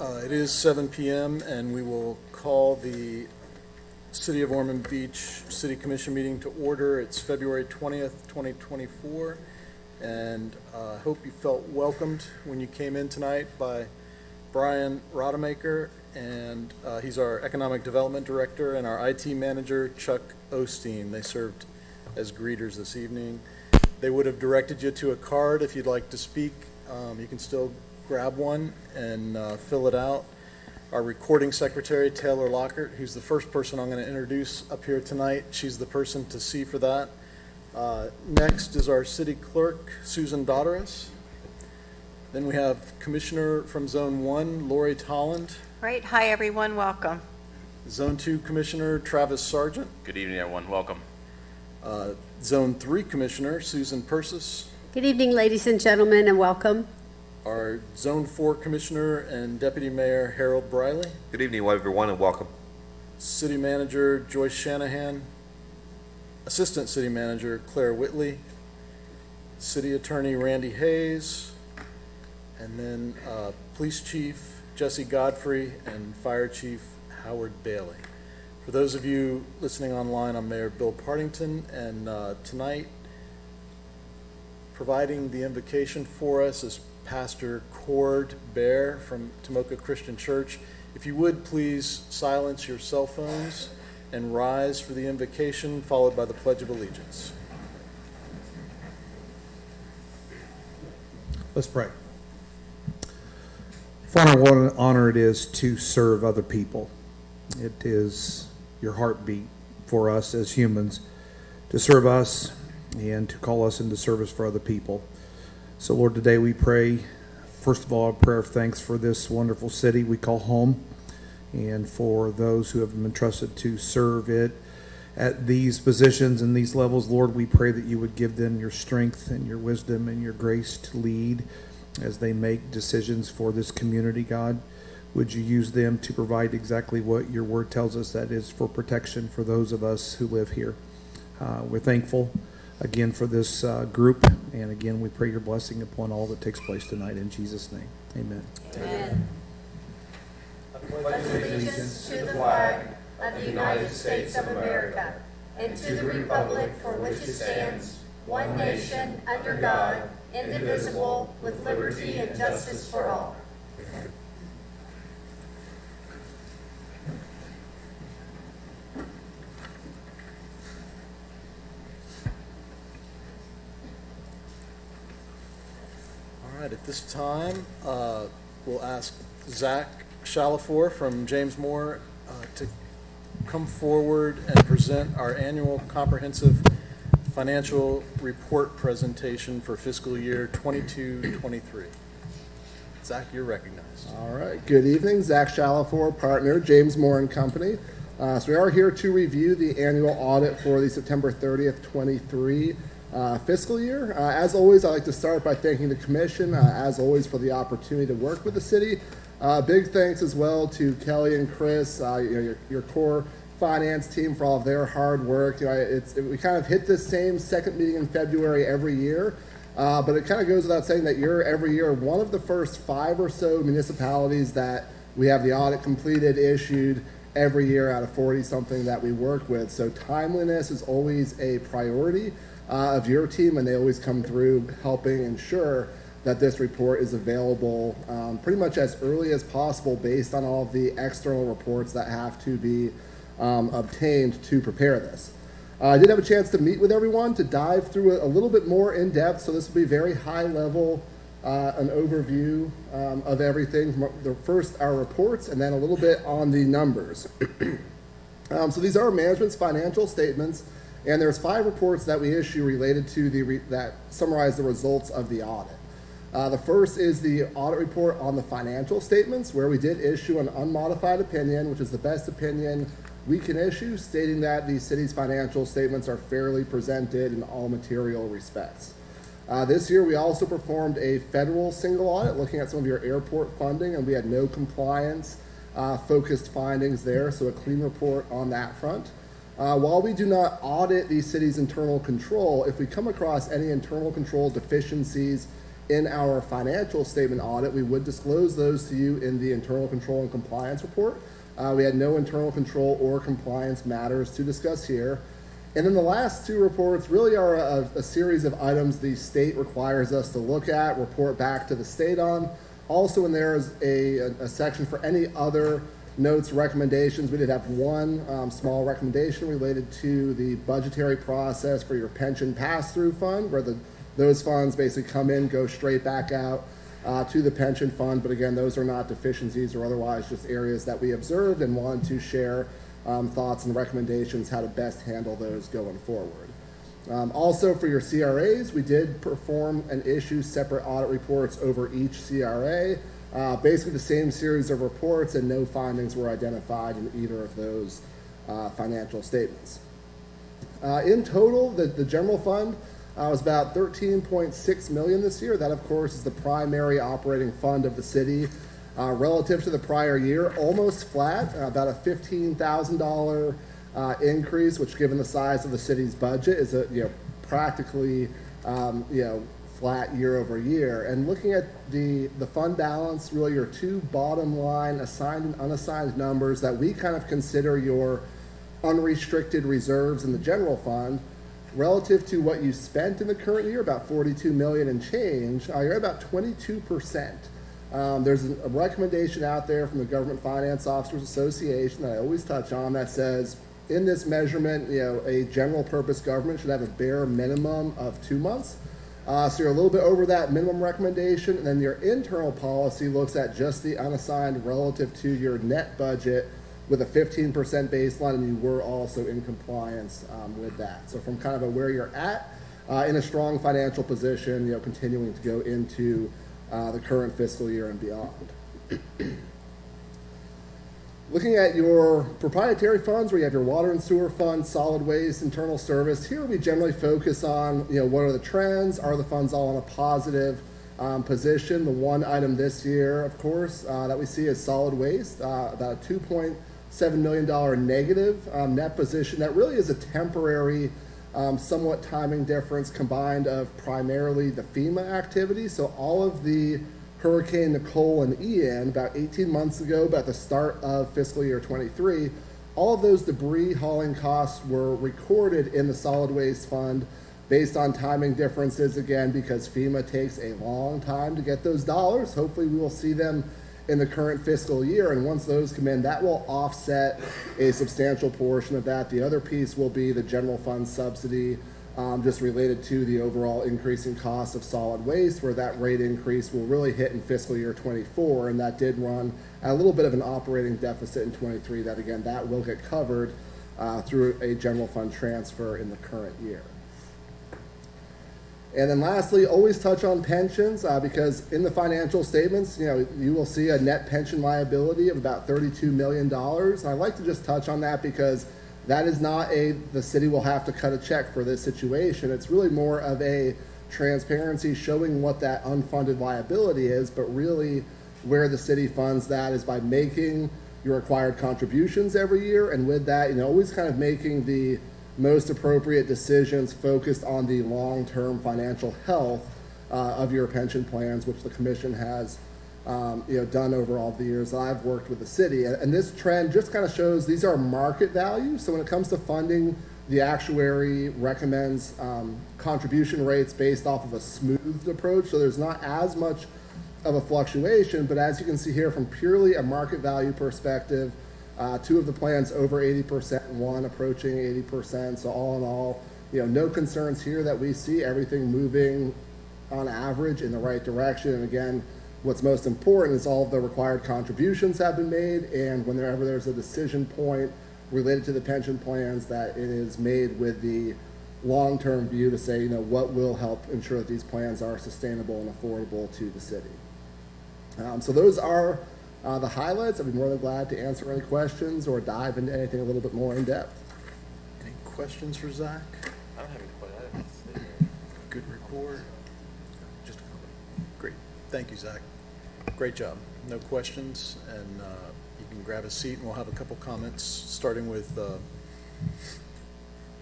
It is 7 p.m. and we will call the City of Ormond Beach City Commission meeting to order. It's February 20th, 2024, and I hope you felt welcomed when you came in tonight by Brian Rodemaker, and he's our Economic Development Director, and our IT Manager, Chuck Osteen. They served as greeters this evening. They would have directed you to a card if you'd like to speak. You can still grab one and fill it out. Our recording secretary, Taylor Lockhart, who's the first person I'm going to introduce up here tonight. She's the person to see for that. Next is our city clerk, Susan Dodderis. Then we have Commissioner from Zone 1, Lori Tolland. Great. Hi, everyone. Welcome. Zone 2 Commissioner, Travis Sargent. Good evening, everyone. Welcome. Zone 3 Commissioner, Susan Persis. Good evening, ladies and gentlemen, and welcome. Our Zone 4 Commissioner and Deputy Mayor, Harold Briley. Good evening, everyone, and welcome. City Manager, Joyce Shanahan. Assistant City Manager, Claire Whitley. City Attorney, Randy Hayes. And then Police Chief, Jesse Godfrey, and Fire Chief, Howard Bailey. For those of you listening online, I'm Mayor Bill Partington, and tonight, providing the invocation for us is Pastor Cord Bear from Tomoka Christian Church. If you would, please silence your cell phones and rise for the invocation, followed by the Pledge of Allegiance. Let's pray. Father, what an honor it is to serve other people. It is your heartbeat for us as humans to serve us and to call us into service for other people. So, Lord, today we pray, first of all, a prayer of thanks for this wonderful city we call home, and for those who have been entrusted to serve it at these positions and these levels. Lord, we pray that you would give them your strength and your wisdom and your grace to lead as they make decisions for this community, God. Would you use them to provide exactly what your word tells us, that is for protection for those of us who live here. We're thankful again for this group, and again we pray your blessing upon all that takes place tonight in Jesus' name. Amen. Amen. I pledge allegiance to the flag of the United States of America and to the republic for which it stands, one nation, under God, indivisible, with liberty and justice for all. All right, at this time, we'll ask Zach Shalafor from James Moore to come forward and present our annual comprehensive financial report presentation for fiscal year 22-23. Zach, you're recognized. All right. Good evening. Zach Shalafor, partner, James Moore and Company. So we are here to review the annual audit for the September 30th, 23 fiscal year. As always, I'd like to start by thanking the Commission, as always, for the opportunity to work with the city. Big thanks as well to Kelly and Chris, your core finance team, for all of their hard work. We kind of hit this same second meeting in February every year, but it kind of goes without saying that you're every year one of the first 5 or so municipalities that we have the audit completed, issued every year out of 40-something that we work with. So timeliness is always a priority of your team, and they always come through helping ensure that this report is available pretty much as early as possible based on all of the external reports that have to be obtained to prepare this. I did have a chance to meet with everyone to dive through a little bit more in depth, so this will be very high level, an overview of everything. First, our reports, and then a little bit on the numbers. So these are management's financial statements, and there's 5 reports that we issue related to that summarize the results of the audit. The first is the audit report on the financial statements, where we did issue an unmodified opinion, which is the best opinion we can issue, stating that the city's financial statements are fairly presented in all material respects. This year, we also performed a federal single audit, looking at some of your airport funding, and we had no compliance focused findings there, so a clean report on that front. While we do not audit the city's internal control, if we come across any internal control deficiencies in our financial statement audit. We would disclose those to you in the internal control and compliance report. We had no internal control or compliance matters to discuss here. And then the last two reports really are a series of items the state requires us to look at, report back to the state on. Also in there is a section for any other notes, recommendations. We did have one small recommendation related to the budgetary process for your pension pass-through fund, where those funds basically come in, go straight back out to the pension fund. But again, those are not deficiencies or otherwise, just areas that we observed and wanted to share thoughts and recommendations how to best handle those going forward. Also for your CRAs, we did perform and issue separate audit reports over each CRA. Basically the same series of reports, and no findings were identified in either of those financial statements. In total, the general fund was about $13.6 million this year. That, of course, is the primary operating fund of the city. Relative to the prior year, almost flat, about a $15,000 increase, which, given the size of the city's budget, is practically flat year over year. And looking at the fund balance, really your two bottom line assigned and unassigned numbers that we kind of consider your unrestricted reserves in the general fund, relative to what you spent in the current year, about $42 million and change, you're at about 22%. There's a recommendation out there from the Government Finance Officers Association that I always touch on that says, in this measurement, a general purpose government should have a bare minimum of 2 months. So you're a little bit over that minimum recommendation, and then your internal policy looks at just the unassigned relative to your net budget with a 15% baseline, and you were also in compliance with that. So from kind of where you're at, in a strong financial position, continuing to go into the current fiscal year and beyond. Looking at your proprietary funds, where you have your water and sewer fund, solid waste, internal service, here we generally focus on, what are the trends? Are the funds all in a positive position? The one item this year, of course, that we see is solid waste, about a $2.7 million negative net position. That really is a temporary, somewhat timing difference combined of primarily the FEMA activity. So all of the Hurricane Nicole and Ian, about 18 months ago, about the start of fiscal year 23, all of those debris hauling costs were recorded in the solid waste fund based on timing differences, again, because FEMA takes a long time to get those dollars. Hopefully we will see them in the current fiscal year, and once those come in, that will offset a substantial portion of that. The other piece will be the general fund subsidy, just related to the overall increasing cost of solid waste, where that rate increase will really hit in fiscal year 24, and that did run at a little bit of an operating deficit in 23. That, again, that will get covered through a general fund transfer in the current year. And then lastly, always touch on pensions, because in the financial statements, you will see a net pension liability of about $32 million. And I like to just touch on that because that is not the city will have to cut a check for this situation. It's really more of a transparency showing what that unfunded liability is, but really where the city funds that is by making your required contributions every year. And with that, always kind of making the most appropriate decisions focused on the long-term financial health of your pension plans, which the commission has done over all the years that I've worked with the city. And this trend just kind of shows these are market values. So when it comes to funding, the actuary recommends contribution rates based off of a smoothed approach. So there's not as much of a fluctuation, but as you can see here, from purely a market value perspective, two of the plans over 80%, one approaching 80%. So all in all, no concerns here that we see, everything moving on average in the right direction. And again, what's most important is all of the required contributions have been made, and whenever there's a decision point related to the pension plans, that it is made with the long-term view to say, what will help ensure that these plans are sustainable and affordable to the city. So those are the highlights. I'd be more than glad to answer any questions or dive into anything a little bit more in depth. Any questions for Zach? I don't have any questions. Good report. Just great. Thank you, Zach. Great job. No questions, and you can grab a seat, and we'll have a couple comments, starting with. You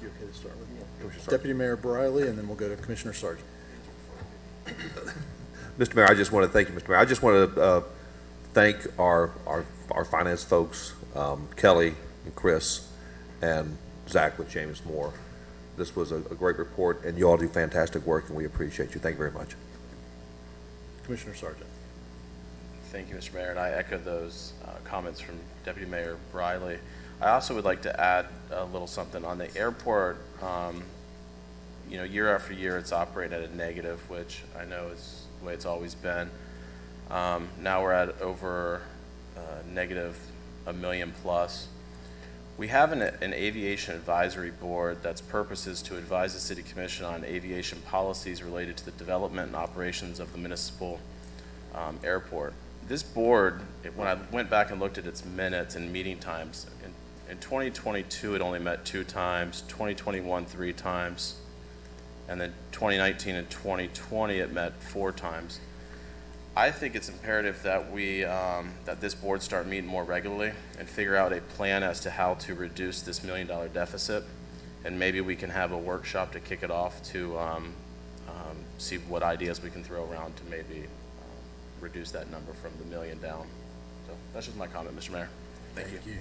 okay to start with? Commissioner Sargent. Deputy Mayor Briley, and then we'll go to Commissioner Sargent. Mr. Mayor, I just want to thank you, Mr. Mayor. I just want to thank our finance folks, Kelly and Chris and Zach with James Moore. This was a great report, and you all do fantastic work, and we appreciate you. Thank you very much. Commissioner Sargent. Thank you, Mr. Mayor, and I echo those comments from Deputy Mayor Briley. I also would like to add a little something on the airport. You know, year after year, it's operated at a negative, which I know is the way it's always been. Now we're at over negative $1 million plus. We have an aviation advisory board that's purpose is to advise the City Commission on aviation policies related to the development and operations of the municipal airport. This board, when I went back and looked at its minutes and meeting times, in 2022 it only met 2 times, 2021 3 times, and then 2019 and 2020 it met 4 times. I think it's imperative that we that this board start meeting more regularly and figure out a plan as to how to reduce this $1 million deficit, and maybe we can have a workshop to kick it off to see what ideas we can throw around to maybe reduce that number from the $1 million down. So that's just my comment, Mr. Mayor. Thank you.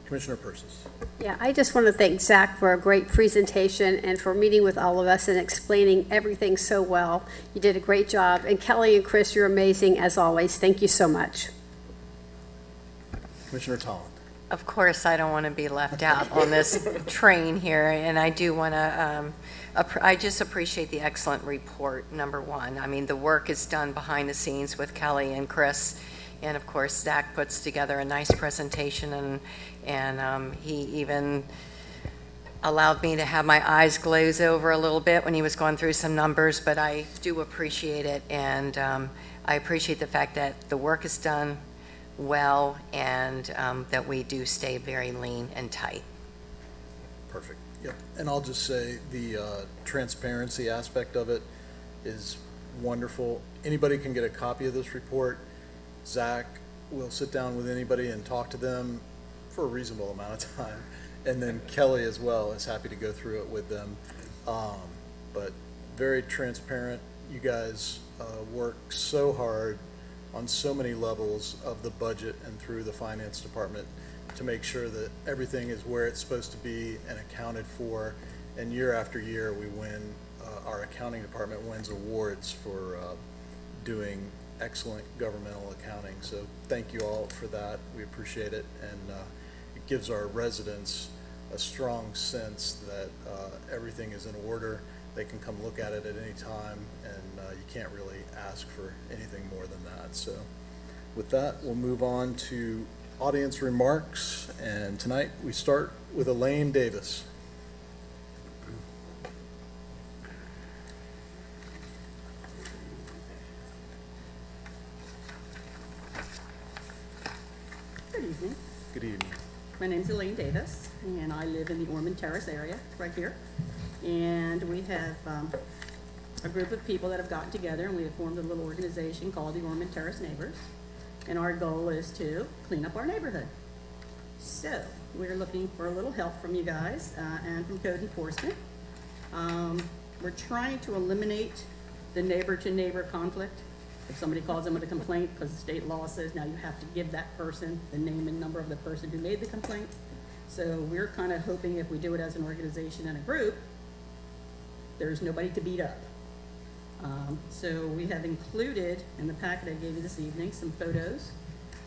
Commissioner Persis. Yeah, I just want to thank Zach for a great presentation and for meeting with all of us and explaining everything so well. You did a great job. And Kelly and Chris, you're amazing as always. Thank you so much. Commissioner Tolland. Of course, I don't want to be left out on this train here, and I do want to, I just appreciate the excellent report, number one. I mean, the work is done behind the scenes with Kelly and Chris, and of course, Zach puts together a nice presentation, and he even allowed me to have my eyes glaze over a little bit when he was going through some numbers, but I do appreciate it, and I appreciate the fact that the work is done well, and that we do stay very lean and tight. Perfect. Yep. And I'll just say the transparency aspect of it is wonderful. Anybody can get a copy of this report. Zach will sit down with anybody and talk to them for a reasonable amount of time. And then Kelly as well is happy to go through it with them. But very transparent. You guys work so hard on so many levels of the budget and through the finance department to make sure that everything is where it's supposed to be and accounted for. And year after year, we win, our accounting department wins awards for doing excellent governmental accounting. So thank you all for that. We appreciate it. And it gives our residents a strong sense that everything is in order. They can come look at it at any time, and you can't really ask for anything more than that. So with that, we'll move on to audience remarks, and tonight we start with Elaine Davis. Good evening. Good evening. My name's Elaine Davis, and I live in the Ormond Terrace area, right here. And we have a group of people that have gotten together, and we have formed a little organization called the Ormond Terrace Neighbors. And our goal is to clean up our neighborhood. So we're looking for a little help from you guys and from code enforcement. We're trying to eliminate the neighbor-to-neighbor conflict. If somebody calls them with a complaint, because the state law says now you have to give that person the name and number of the person who made the complaint. So we're kind of hoping if we do it as an organization and a group, there's nobody to beat up. So we have included in the packet I gave you this evening some photos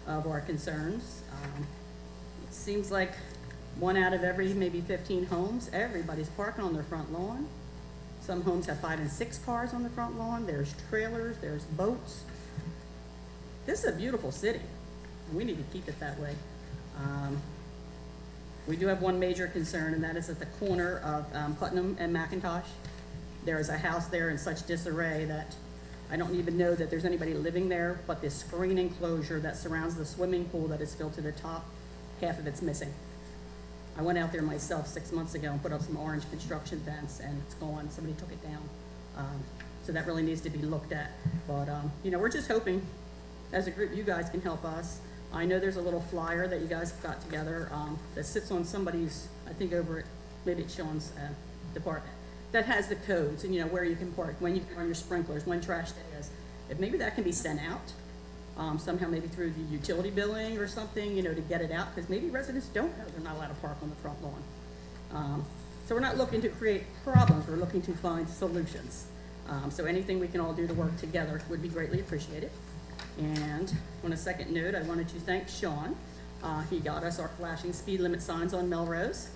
of our concerns. It seems like 1 out of every maybe 15 homes, everybody's parking on their front lawn. Some homes have 5 and 6 cars on the front lawn. There's trailers, there's boats. This is a beautiful city, and we need to keep it that way. We do have one major concern, and that is at the corner of Putnam and McIntosh. There is a house there in such disarray that I don't even know that there's anybody living there, but this screen enclosure that surrounds the swimming pool that is filled to the top, half of it's missing. I went out there myself 6 months ago and put up some orange construction fence, and it's gone. Somebody took it down. So that really needs to be looked at. But, you know, we're just hoping, as a group, you guys can help us. I know there's a little flyer that you guys got together that sits on somebody's, I think over at, maybe it's Sean's department, that has the codes and, you know, where you can park, when you can run your sprinklers, when trash day is. if maybe that can be sent out, somehow maybe through the utility billing or something, you know, to get it out, because maybe residents don't know they're not allowed to park on the front lawn. So we're not looking to create problems, we're looking to find solutions. So anything we can all do to work together would be greatly appreciated. And on a second note, I wanted to thank Sean. He got us our flashing speed limit signs on Melrose.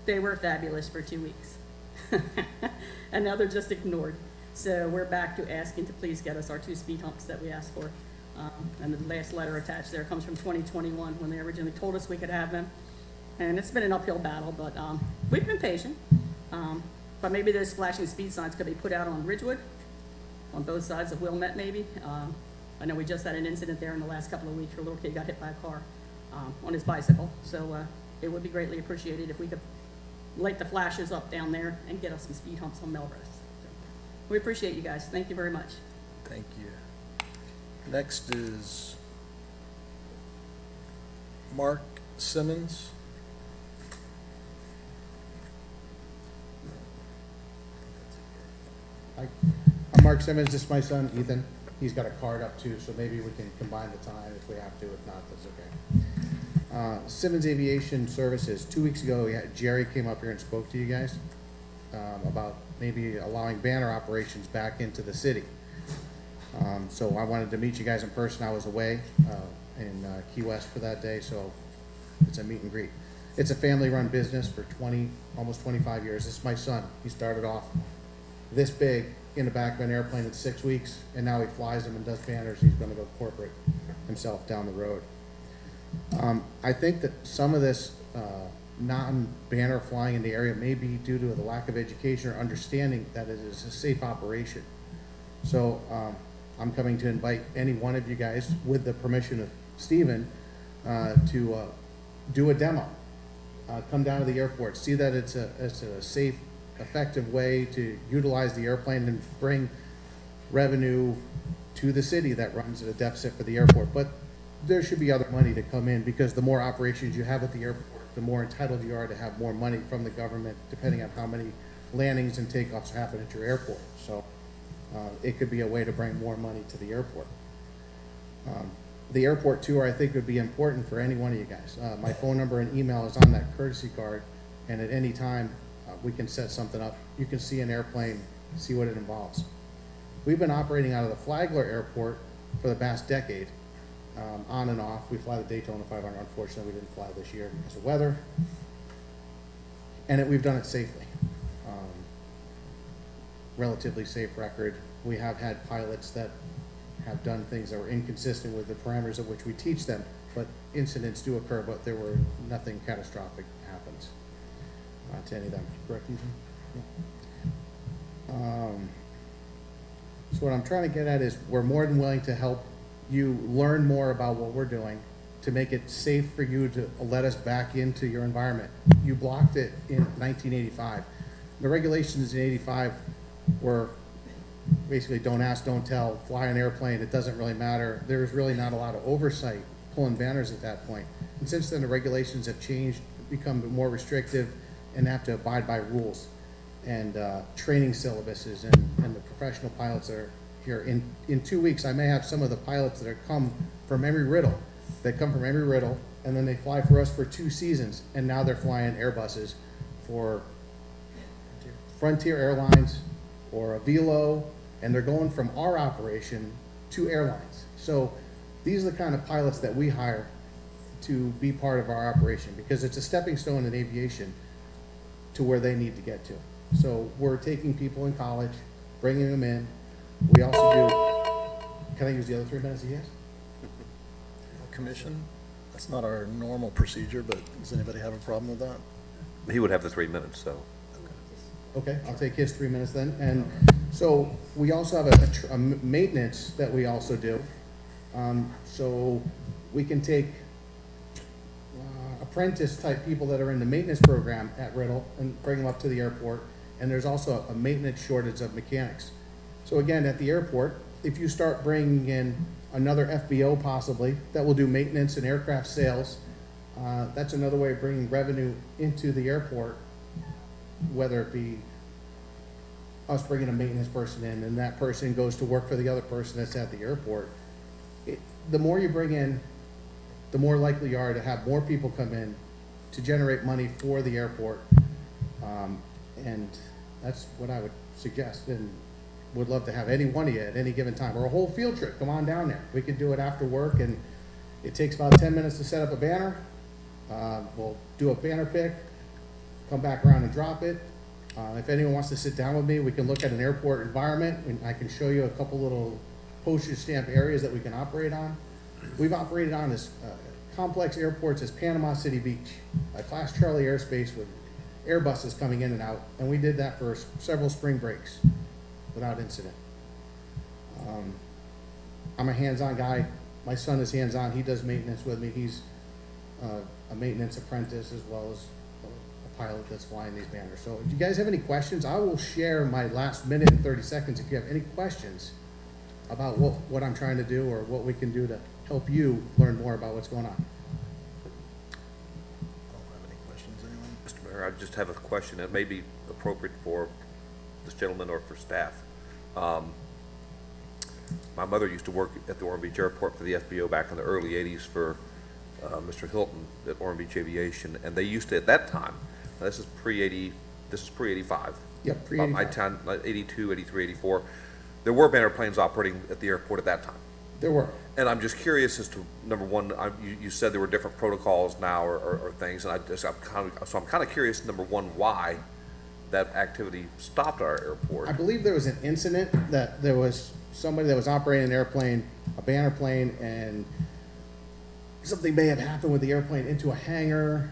They were fabulous for 2 weeks. And now they're just ignored. So we're back to asking to please get us our 2 speed humps that we asked for. And the last letter attached there comes from 2021, when they originally told us we could have them. And it's been an uphill battle, but we've been patient. But maybe those flashing speed signs could be put out on Ridgewood, on both sides of Wilmette maybe. I know we just had an incident there in the last couple of weeks where a little kid got hit by a car on his bicycle. So it would be greatly appreciated if we could light the flashes up down there and get us some speed humps on Melrose. So, we appreciate you guys. Thank you very much. Thank you. Next is Mark Simmons. I'm Mark Simmons, this is my son Ethan. He's got a card up too, so maybe we can combine the time if we have to. If not, that's okay. Simmons Aviation Services, 2 weeks ago, Jerry came up here and spoke to you guys about maybe allowing banner operations back into the city. So I wanted to meet you guys in person. I was away in Key West for that day, so it's a meet and greet. It's a family-run business for almost 25 years. This is my son. He started off this big in the back of an airplane in 6 weeks, and now he flies them and does banners. He's going to go corporate himself down the road. I think that some of this non-banner flying in the area may be due to the lack of education or understanding that it is a safe operation. So I'm coming to invite any one of you guys, with the permission of Stephen, to do a demo. Come down to the airport, see that it's a safe, effective way to utilize the airplane and bring revenue to the city that runs at a deficit for the airport. But there should be other money to come in, because the more operations you have at the airport, the more entitled you are to have more money from the government, depending on how many landings and takeoffs happen at your airport. So it could be a way to bring more money to the airport. The airport tour, I think, would be important for any one of you guys. My phone number and email is on that courtesy card, and at any time we can set something up. You can see an airplane, see what it involves. We've been operating out of the Flagler Airport for the past decade, on and off. We fly the Daytona 500. Unfortunately, we didn't fly this year because of weather, and we've done it safely. Relatively safe record. We have had pilots that have done things that were inconsistent with the parameters of which we teach them, but incidents do occur, but there were nothing catastrophic happens to any of them. Correct, Ethan? Yeah. So what I'm trying to get at is we're more than willing to help you learn more about what we're doing to make it safe for you to let us back into your environment. You blocked it in 1985. The regulations in 85 were basically don't ask, don't tell, fly an airplane, it doesn't really matter. There was really not a lot of oversight pulling banners at that point. And since then, the regulations have changed, become more restrictive, and have to abide by rules and training syllabuses and the professional pilots that are here. In 2 weeks, I may have some of the pilots that have come from Embry-Riddle. They come from Embry-Riddle, and then they fly for us for 2 seasons, and now they're flying Airbuses for Frontier Airlines or a Velo, and they're going from our operation to airlines. So these are the kind of pilots that we hire to be part of our operation, because it's a stepping stone in aviation to where they need to get to. So we're taking people in college, bringing them in. We also do, can I use the other 3 minutes he has? Commission, that's not our normal procedure, but does anybody have a problem with that? He would have the 3 minutes, so. Okay, I'll take his 3 minutes then. And so we also have a maintenance that we also do. So we can take apprentice type people that are in the maintenance program at Riddle and bring them up to the airport. And there's also a maintenance shortage of mechanics. So again, at the airport, if you start bringing in another FBO possibly that will do maintenance and aircraft sales, that's another way of bringing revenue into the airport, whether it be us bringing a maintenance person in, and that person goes to work for the other person that's at the airport. The more you bring in, the more likely you are to have more people come in to generate money for the airport. And that's what I would suggest, and would love to have any one of you at any given time, or a whole field trip, come on down there. We could do it after work, and it takes about 10 minutes to set up a banner. We'll do a banner pick, come back around and drop it. If anyone wants to sit down with me, we can look at an airport environment, and I can show you a couple little postage stamp areas that we can operate on. We've operated on as complex airports as Panama City Beach, a Class Charlie airspace with Airbuses coming in and out, and we did that for several spring breaks without incident. I'm a hands-on guy. My son is hands-on. He does maintenance with me. He's a maintenance apprentice as well as a pilot that's flying these banners. So if you guys have any questions, I will share my last minute and 30 seconds if you have any questions about what I'm trying to do or what we can do to help you learn more about what's going on. Mr. Mayor, I just have a question that may be appropriate for this gentleman or for staff. My mother used to work at the Ormond Beach Airport for the FBO back in the early 80s for Mr. Hilton at Ormond Beach Aviation, and they used to, at that time, now this is pre-85. Yep, About my time, like 82, 83, 84, there were banner planes operating at the airport at that time. There were. And I'm just curious as to, number one, you said there were different protocols now or things, and I'm kind of curious, number one, why that activity stopped at our airport. I believe there was an incident that there was somebody that was operating an airplane, a banner plane, and something may have happened with the airplane into a hangar,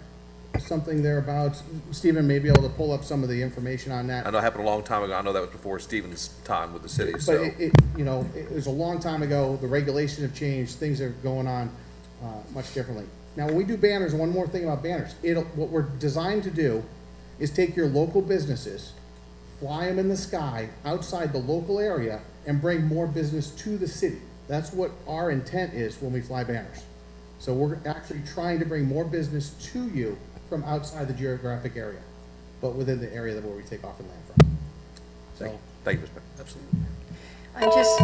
something thereabouts. Stephen may be able to pull up some of the information on that. I know it happened a long time ago. I know that was before Stephen's time with the city, But so. it was a long time ago. The regulations have changed. Things are going on much differently. Now, when we do banners, one more thing about banners, what we're designed to do is take your local businesses, fly them in the sky outside the local area, and bring more business to the city. That's what our intent is when we fly banners. So we're actually trying to bring more business to you from outside the geographic area, but within the area where we take off and land from. So, Thank you, Mr. Mayor. Absolutely.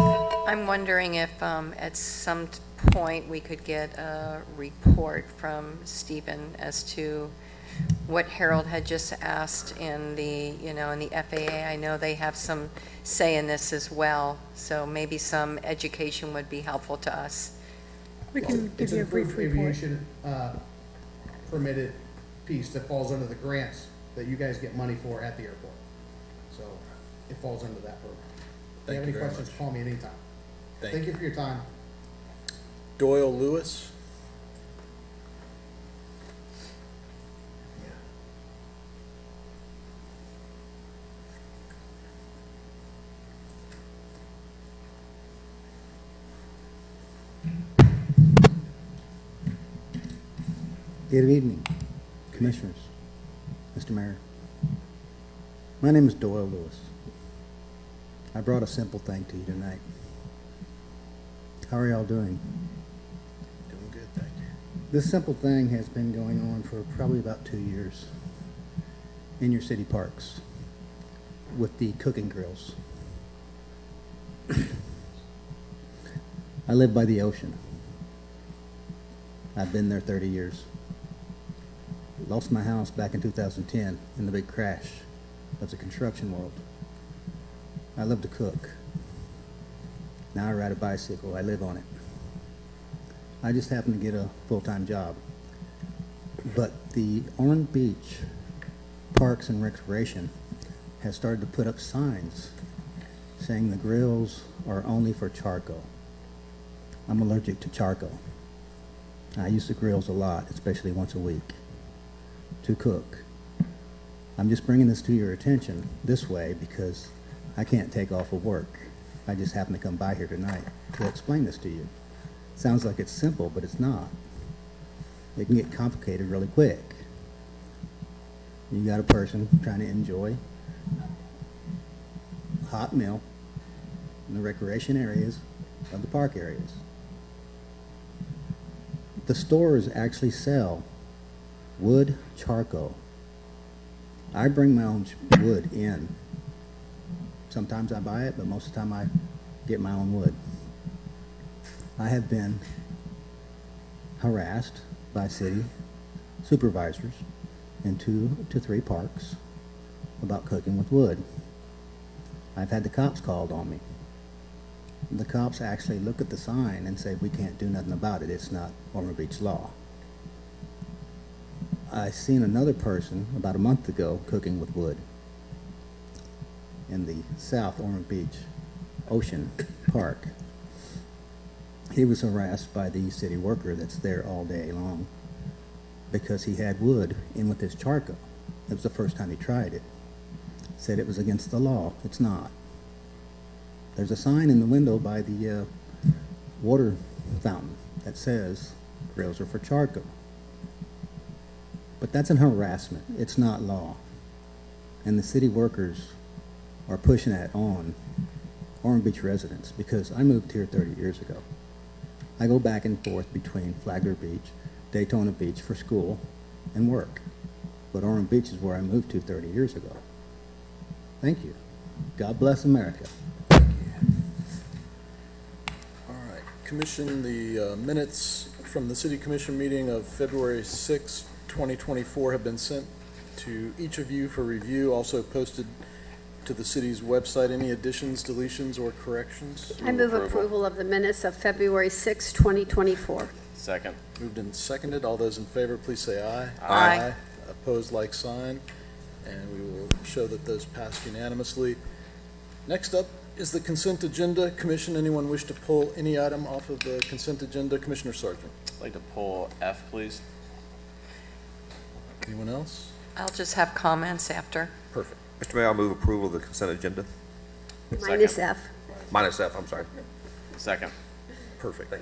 I'm wondering if at some point we could get a report from Stephen as to what Harold had just asked in the FAA. I know they have some say in this as well, so maybe some education would be helpful to us. We can give you a brief report. Aviation permitted piece that falls under the grants that you guys get money for at the airport. So it falls under that program. If you have any very questions, much. call me anytime. Thank Thank you for your time. Doyle Lewis? Good evening, Commissioners, Mr. Mayor. My name is Doyle Lewis. I brought a simple thing to you tonight. How are y'all doing? Doing good, thank you. This simple thing has been going on for probably about 2 years in your city parks with the cooking grills. I live by the ocean. I've been there 30 years. Lost my house back in 2010 in the big crash of the construction world. I love to cook. Now I ride a bicycle. I live on it. I just happen to get a full-time job. But the Ormond Beach Parks and Recreation has started to put up signs saying the grills are only for charcoal. I'm allergic to charcoal. I use the grills a lot, especially once a week, to cook. I'm just bringing this to your attention this way because I can't take off of work. I just happen to come by here tonight to explain this to you. Sounds like it's simple, but it's not. It can get complicated really quick. You got a person trying to enjoy a hot meal in the recreation areas of the park areas. The stores actually sell wood charcoal. I bring my own wood in Sometimes I buy it, but most of the time I get my own wood. I have been harassed by city supervisors in 2 to 3 parks about cooking with wood. I've had the cops called on me. The cops actually look at the sign and say, we can't do nothing about it. It's not Ormond Beach law. I seen another person about a month ago cooking with wood in the South Ormond Beach Ocean Park. He was harassed by the city worker that's there all day long because he had wood in with his charcoal. It was the first time he tried it. Said it was against the law. It's not. There's a sign in the window by the water fountain that says grills are for charcoal. But that's an harassment. It's not law. And the city workers are pushing that on Ormond Beach residents because I moved here 30 years ago. I go back and forth between Flagler Beach, Daytona Beach for school and work. But Ormond Beach is where I moved to 30 years ago. Thank you. God bless America. All right, Commission, the minutes from the City Commission meeting of February 6, 2024 have been sent to each of you for review, also posted to the city's website. Any additions, deletions, or corrections? I move approval of the minutes of February 6, 2024. Second. Moved and seconded. All those in favor, please say aye. Aye. Opposed, like sign. And we will show that those passed unanimously. Next up is the consent agenda. Commission, anyone wish to pull any item off of the consent agenda? Commissioner Sargent. I'd like to pull F, please. Anyone else? I'll just have comments after. Perfect. Mr. Mayor, I'll move approval of the consent agenda. Minus F. Minus F, I'm sorry. Second. Perfect.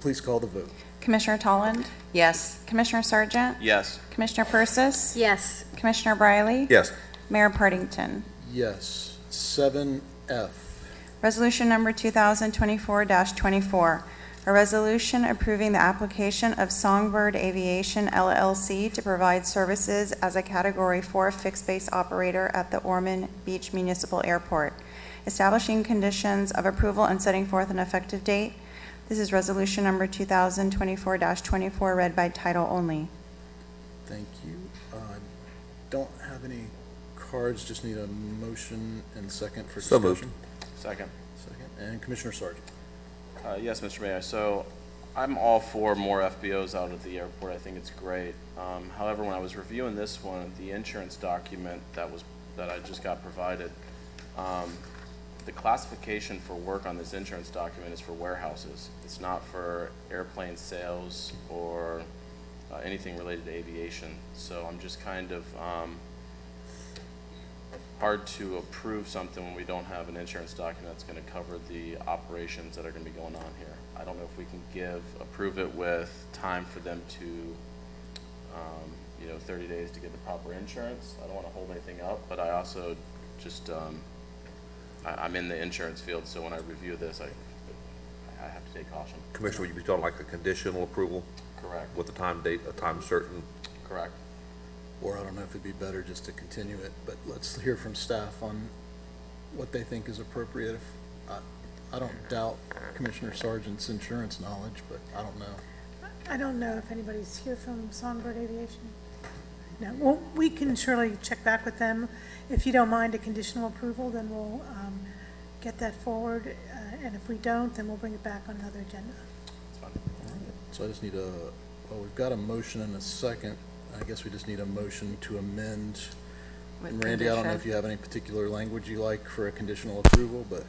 Please call the vote. Commissioner Tolland? Yes. Commissioner Sargent? Yes. Commissioner Persis? Yes. Commissioner Briley? Yes. Mayor Partington? Yes. 7F. Resolution number 2024-24, a resolution approving the application of Songbird Aviation LLC to provide services as a Category 4 fixed-base operator at the Ormond Beach Municipal Airport, establishing conditions of approval and setting forth an effective date. This is resolution number 2024-24, read by title only. Thank you. Don't have any cards, just need a motion and second for So discussion. moved. Second. Second. And Commissioner Sargent. Yes, Mr. Mayor. So I'm all for more FBOs out at the airport. I think it's great. However, when I was reviewing this one, the insurance document that I just got provided, the classification for work on this insurance document is for warehouses. It's not for airplane sales or anything related to aviation. So I'm just kind of hard to approve something when we don't have an insurance document that's going to cover the operations that are going to be going on here. I don't know if we can approve it with time for them to, 30 days to get the proper insurance. I don't want to hold anything up, but I also just, I'm in the insurance field, so when I review this, I have to take caution. Commissioner, would you be talking like a conditional approval Correct. with a time date, a time certain? Correct. Or I don't know if it'd be better just to continue it, but let's hear from staff on what they think is appropriate. I don't doubt Commissioner Sargent's insurance knowledge, but I don't know. I don't know if anybody's here from Songbird Aviation. No, well, we can surely check back with them. If you don't mind a conditional approval, then we'll get that forward, and if we don't, then we'll bring it back on another agenda. That's fine. So I just need we've got a motion and a second. I guess we just need a motion to amend. With And Randy, I don't know if condition. you have any particular language you like for a conditional approval, but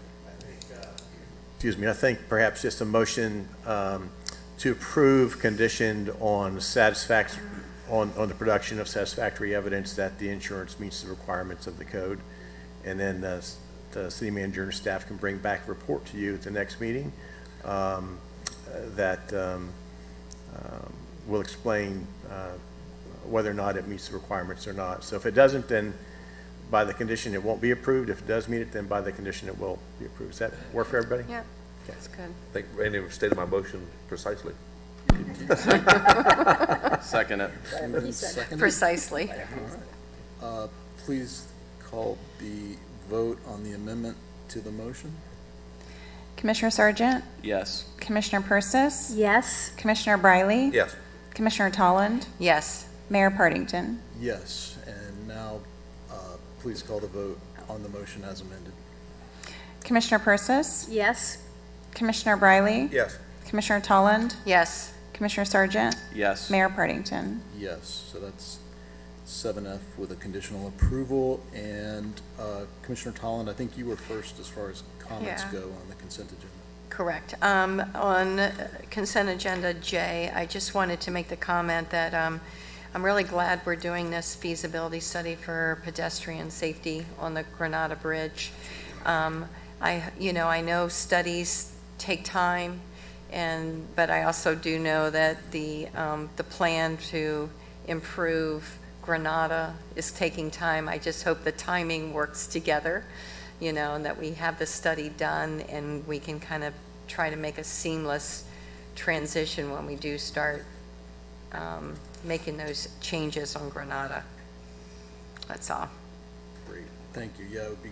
I think perhaps just a motion to approve conditioned on satisfaction, on the production of satisfactory evidence that the insurance meets the requirements of the code. And then the city manager and staff can bring back a report to you at the next meeting that will explain whether or not it meets the requirements or not. So if it doesn't, then by the condition it won't be approved. If it does meet it, then by the condition it will be approved. Does that work for everybody? Yeah, that's good. I think Randy stated my motion precisely. Second it. moved and seconded. Precisely. Please call the vote on the amendment to the motion. Commissioner Sargent, Yes. Commissioner Persis, Yes. Commissioner Briley, Yes. Commissioner Tolland, Yes. Mayor Partington. Yes, and now, please call the vote on the motion as amended. Commissioner Persis, Yes. Commissioner Briley, Yes. Commissioner Tolland, Yes. Commissioner Sargent, Yes. Mayor Partington. Yes, so that's 7F with a conditional approval. And Commissioner Tolland, I think you were first as far as comments Yeah. go on the consent agenda. Correct. On consent agenda J, I just wanted to make the comment that I'm really glad we're doing this feasibility study for pedestrian safety on the Granada Bridge. I know studies take time, but I also do know that the plan to improve Granada is taking time. I just hope the timing works together, and that we have the study done and we can kind of try to make a seamless transition when we do start making those changes on Granada. That's all. Great, thank you. Yeah, it would be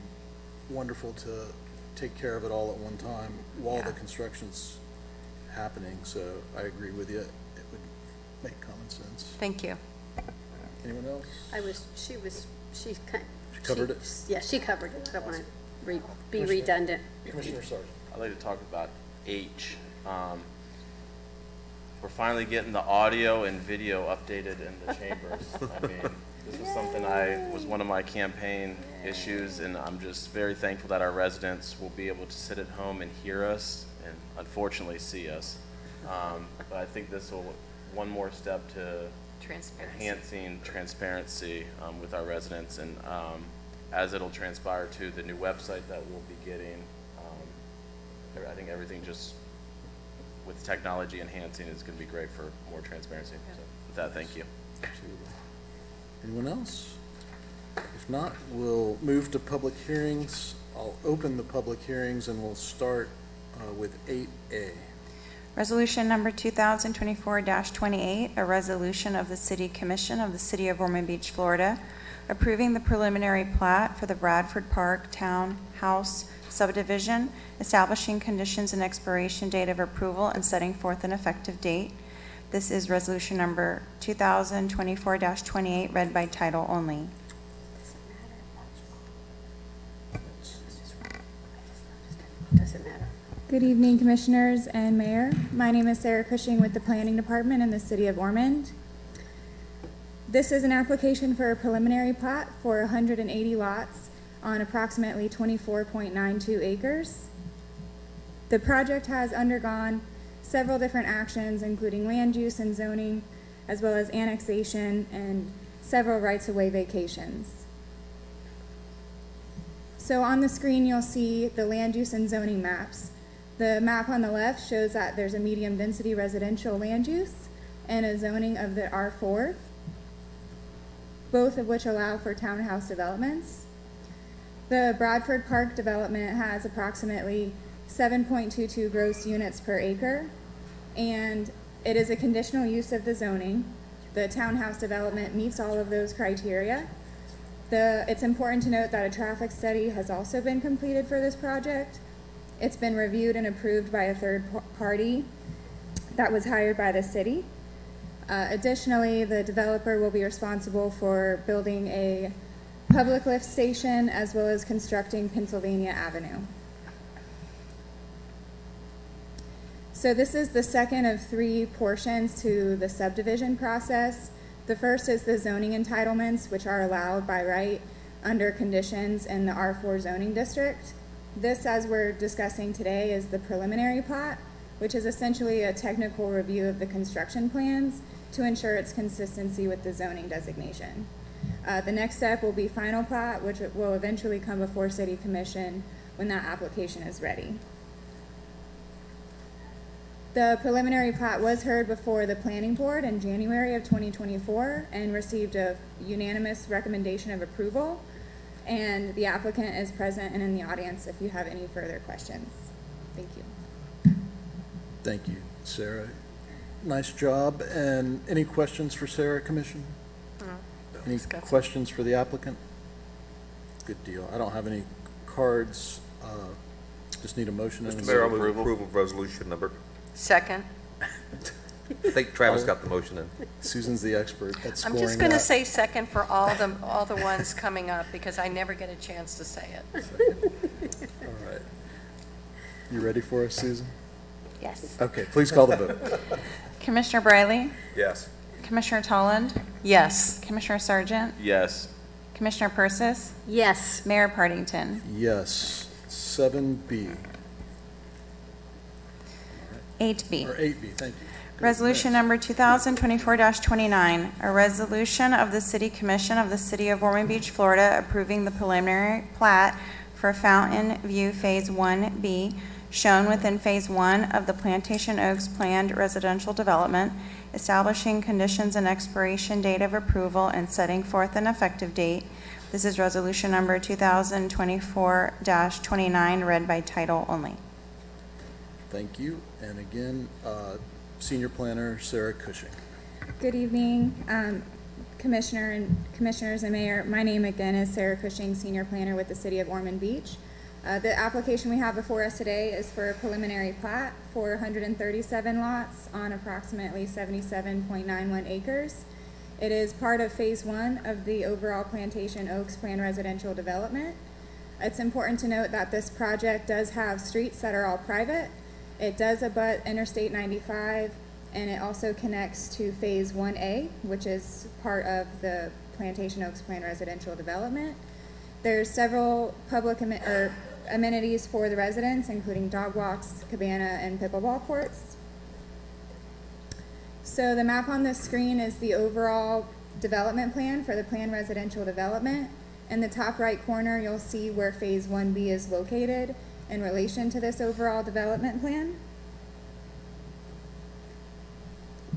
wonderful to take care of it all at one time while Yeah. the construction's happening, so I agree with you. It would make common sense. Thank you. Anyone else? She covered it? Yeah, she covered it. I don't want to be redundant. Commissioner Sargent. I'd like to talk about H. We're finally getting the audio and video updated in the chambers. I mean, this was something was one of my campaign issues, and I'm just very thankful that our residents will be able to sit at home and hear us, and unfortunately see us. But I think this will, one more step to Transparency. enhancing transparency with our residents, and as it'll transpire to the new website that we'll be getting, I think everything just with technology enhancing is going to be great for more transparency. So with that, thank you. Absolutely. Anyone else? If not, we'll move to public hearings. I'll open the public hearings and we'll start with 8A. Resolution number 2024-28, a resolution of the City Commission of the City of Ormond Beach, Florida, approving the preliminary plat for the Bradford Park Townhouse subdivision, establishing conditions and expiration date of approval, and setting forth an effective date. This is resolution number 2024-28, read by title only. Doesn't matter. Good evening, Commissioners and Mayor. My name is Sarah Cushing with the Planning Department in the City of Ormond. This is an application for a preliminary plat for 180 lots on approximately 24.92 acres. The project has undergone several different actions, including land use and zoning, as well as annexation and several rights-of-way vacations. So on the screen, you'll see the land use and zoning maps. The map on the left shows that there's a medium density residential land use and a zoning of the R4, both of which allow for townhouse developments. The Bradford Park development has approximately 7.22 gross units per acre, and it is a conditional use of the zoning. The townhouse development meets all of those criteria. It's important to note that a traffic study has also been completed for this project. It's been reviewed and approved by a third party that was hired by the city. Additionally, the developer will be responsible for building a public lift station as well as constructing Pennsylvania Avenue. So this is the second of three portions to the subdivision process. The first is the zoning entitlements, which are allowed by right under conditions in the R4 zoning district. This, as we're discussing today, is the preliminary plat, which is essentially a technical review of the construction plans to ensure its consistency with the zoning designation. The next step will be final plat, which will eventually come before City Commission when that application is ready. The preliminary plat was heard before the Planning Board in January of 2024 and received a unanimous recommendation of approval. And the applicant is present and in the audience if you have any further questions. Thank you. Thank you, Sarah. Nice job. And any questions for Sarah, Commission? No. Any Discuss it. questions for the applicant? Good deal. I don't have any cards. Just need a motion. and a Mr. Mayor, I move Approval. approval of resolution number, Second. I think Travis got the motion in. Susan's the expert at I'm scoring just going to that. say second for all the ones coming up, because I never get a chance to say it. All right. You ready for us, Susan? Yes. Okay, please call the vote. Commissioner Briley? Yes. Commissioner Tolland? Yes. Commissioner Sargent? Yes. Commissioner Persis? Yes. Mayor Partington? Yes. 7B, 8B. or 8B, thank you. Good. Resolution number 2024-29, a resolution of the City Commission of the City of Ormond Beach, Florida, approving the preliminary plat for Fountain View Phase 1B, shown within Phase 1 of the Plantation Oaks planned residential development, establishing conditions and expiration date of approval and setting forth an effective date. This is resolution number 2024-29, read by title only. Thank you. And again, Senior Planner Sarah Cushing. Good evening, Commissioners and Mayor. My name again is Sarah Cushing, Senior Planner with the City of Ormond Beach. The application we have before us today is for a preliminary plat for 137 lots on approximately 77.91 acres. It is part of Phase 1 of the overall Plantation Oaks planned residential development. It's important to note that this project does have streets that are all private. It does abut Interstate 95, and it also connects to Phase 1A, which is part of the Plantation Oaks planned residential development. There's several public amenities for the residents, including dog walks, cabana, and pickleball courts. So the map on this screen is the overall development plan for the planned residential development. In the top right corner, you'll see where Phase 1B is located in relation to this overall development plan.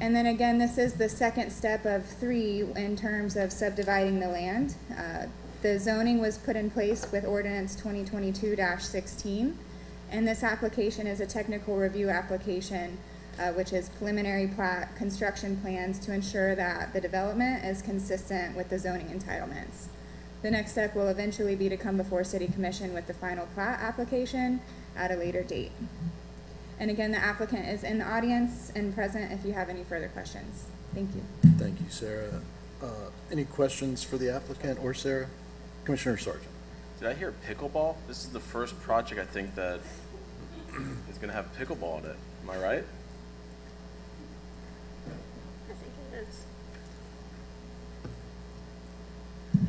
And then again, this is the second step of 3 in terms of subdividing the land. The zoning was put in place with Ordinance 2022-16, and this application is a technical review application, which is preliminary plat construction plans to ensure that the development is consistent with the zoning entitlements. The next step will eventually be to come before City Commission with the final plat application at a later date. And again, the applicant is in the audience and present if you have any further questions. Thank you. Thank you, Sarah. Any questions for the applicant or Sarah? Commissioner Sargent. Did I hear pickleball? This is the first project I think that is going to have pickleball in it. Am I right? I think it is.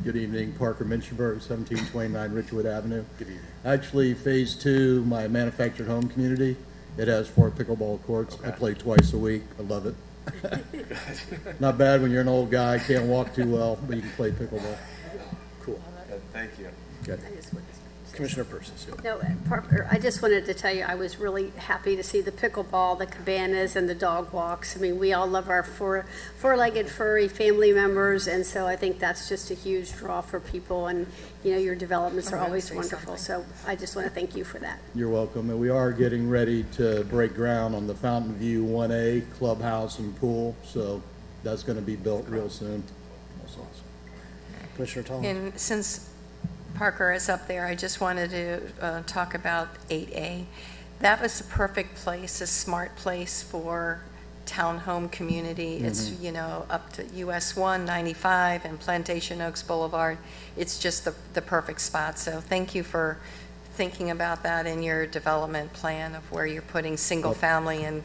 Good evening, Parker Minchberg, 1729 Richwood Avenue. Good evening. Actually, Phase 2, my manufactured home community, it has 4 pickleball courts. I play twice a week. I love it. Not bad when you're an old guy, can't walk too well, but you can play pickleball. Cool. Thank you. Good. I just wanted to- Commissioner Persis. Yeah. No, Parker, I just wanted to tell you, I was really happy to see the pickleball, the cabanas, and the dog walks. I mean, we all love our four-legged furry family members, and so I think that's just a huge draw for people, and, you know, your developments are always wonderful, so I just want to thank you for that. You're welcome. And we are getting ready to break ground on the Fountain View 1A clubhouse and pool, so that's going to be built real soon. That's awesome. Commissioner Tolland. And since Parker is up there, I just wanted to talk about 8A. That was the perfect place, a smart place for townhome community. It's, you know, up to US 195 and Plantation Oaks Boulevard. It's just the perfect spot. So thank you for thinking about that in your development plan of where you're putting single family and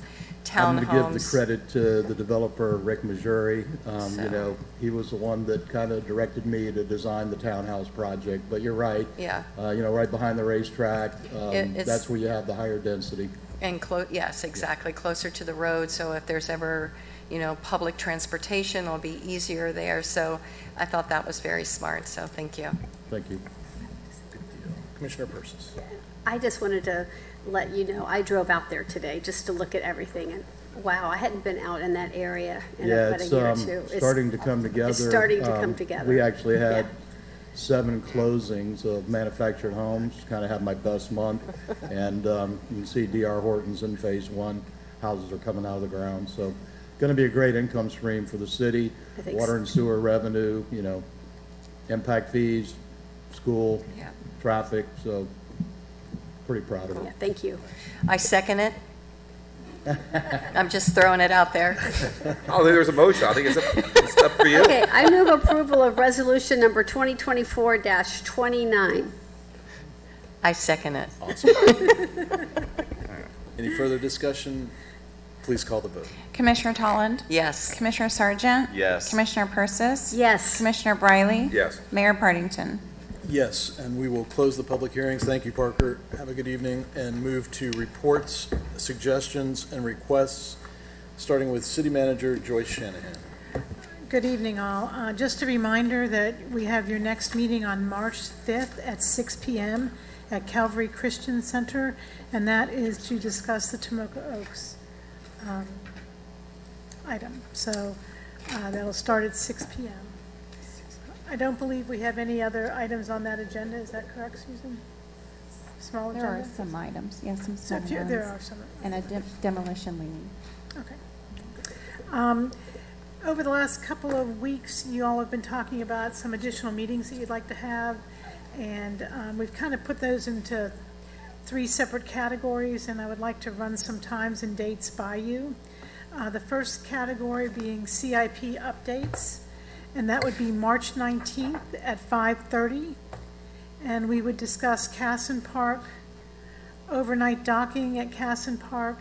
I'm going to give the townhomes. credit to the developer, Rick Majuri. So- You know, he was the one that kind of directed me to design the townhouse project, but you're right. Yeah. You know, right behind the racetrack, It's- that's where you have the higher density. And yes, exactly, closer to the road, so if there's ever, you know, public transportation, it'll be easier there. So I thought that was very smart, so thank you. Thank you. Commissioner Persis. I just wanted to let you know, I drove out there today just to look at everything, and wow, I hadn't been out in that area in Yeah, about a it's year or two. starting to come together. It's starting to come together. We actually had Yeah. 7 closings of manufactured homes, kind of had my best month. And you can see D.R. Horton's in Phase 1. Houses are coming out of the ground. So going to be a great income stream for the city. I think Water and sewer revenue, you know, impact fees, school, Yeah. traffic, so pretty proud of Yeah, it. thank you. I second it. I'm just throwing it out there. Oh, there's a motion. I think it's up for you. Okay, I move approval of resolution number 2024-29. I second it. Any further discussion? Please call the vote. Commissioner Tolland? Yes. Commissioner Sargent? Yes. Commissioner Persis? Yes. Commissioner Briley? Yes. Mayor Partington? Yes, and we will close the public hearings. Thank you, Parker. Have a good evening, and move to reports, suggestions, and requests, starting with City Manager Joyce Shanahan. Good evening, all. Just a reminder that we have your next meeting on March 5th at 6 p.m. at Calvary Christian Center, and that is to discuss the Tomoka Oaks item. So that'll start at 6 p.m. I don't believe we have any other items on that agenda. Is that correct, Susan? Small There are agenda? some items, yes, some So small if you- ones. there are some. And a demolition lien. Okay. Over the last couple of weeks, you all have been talking about some additional meetings that you'd like to have, and we've kind of put those into 3 separate categories, and I would like to run some times and dates by you. The first category being CIP updates, and that would be March 19th at 5:30, and we would discuss Casson Park, overnight docking at Casson Park,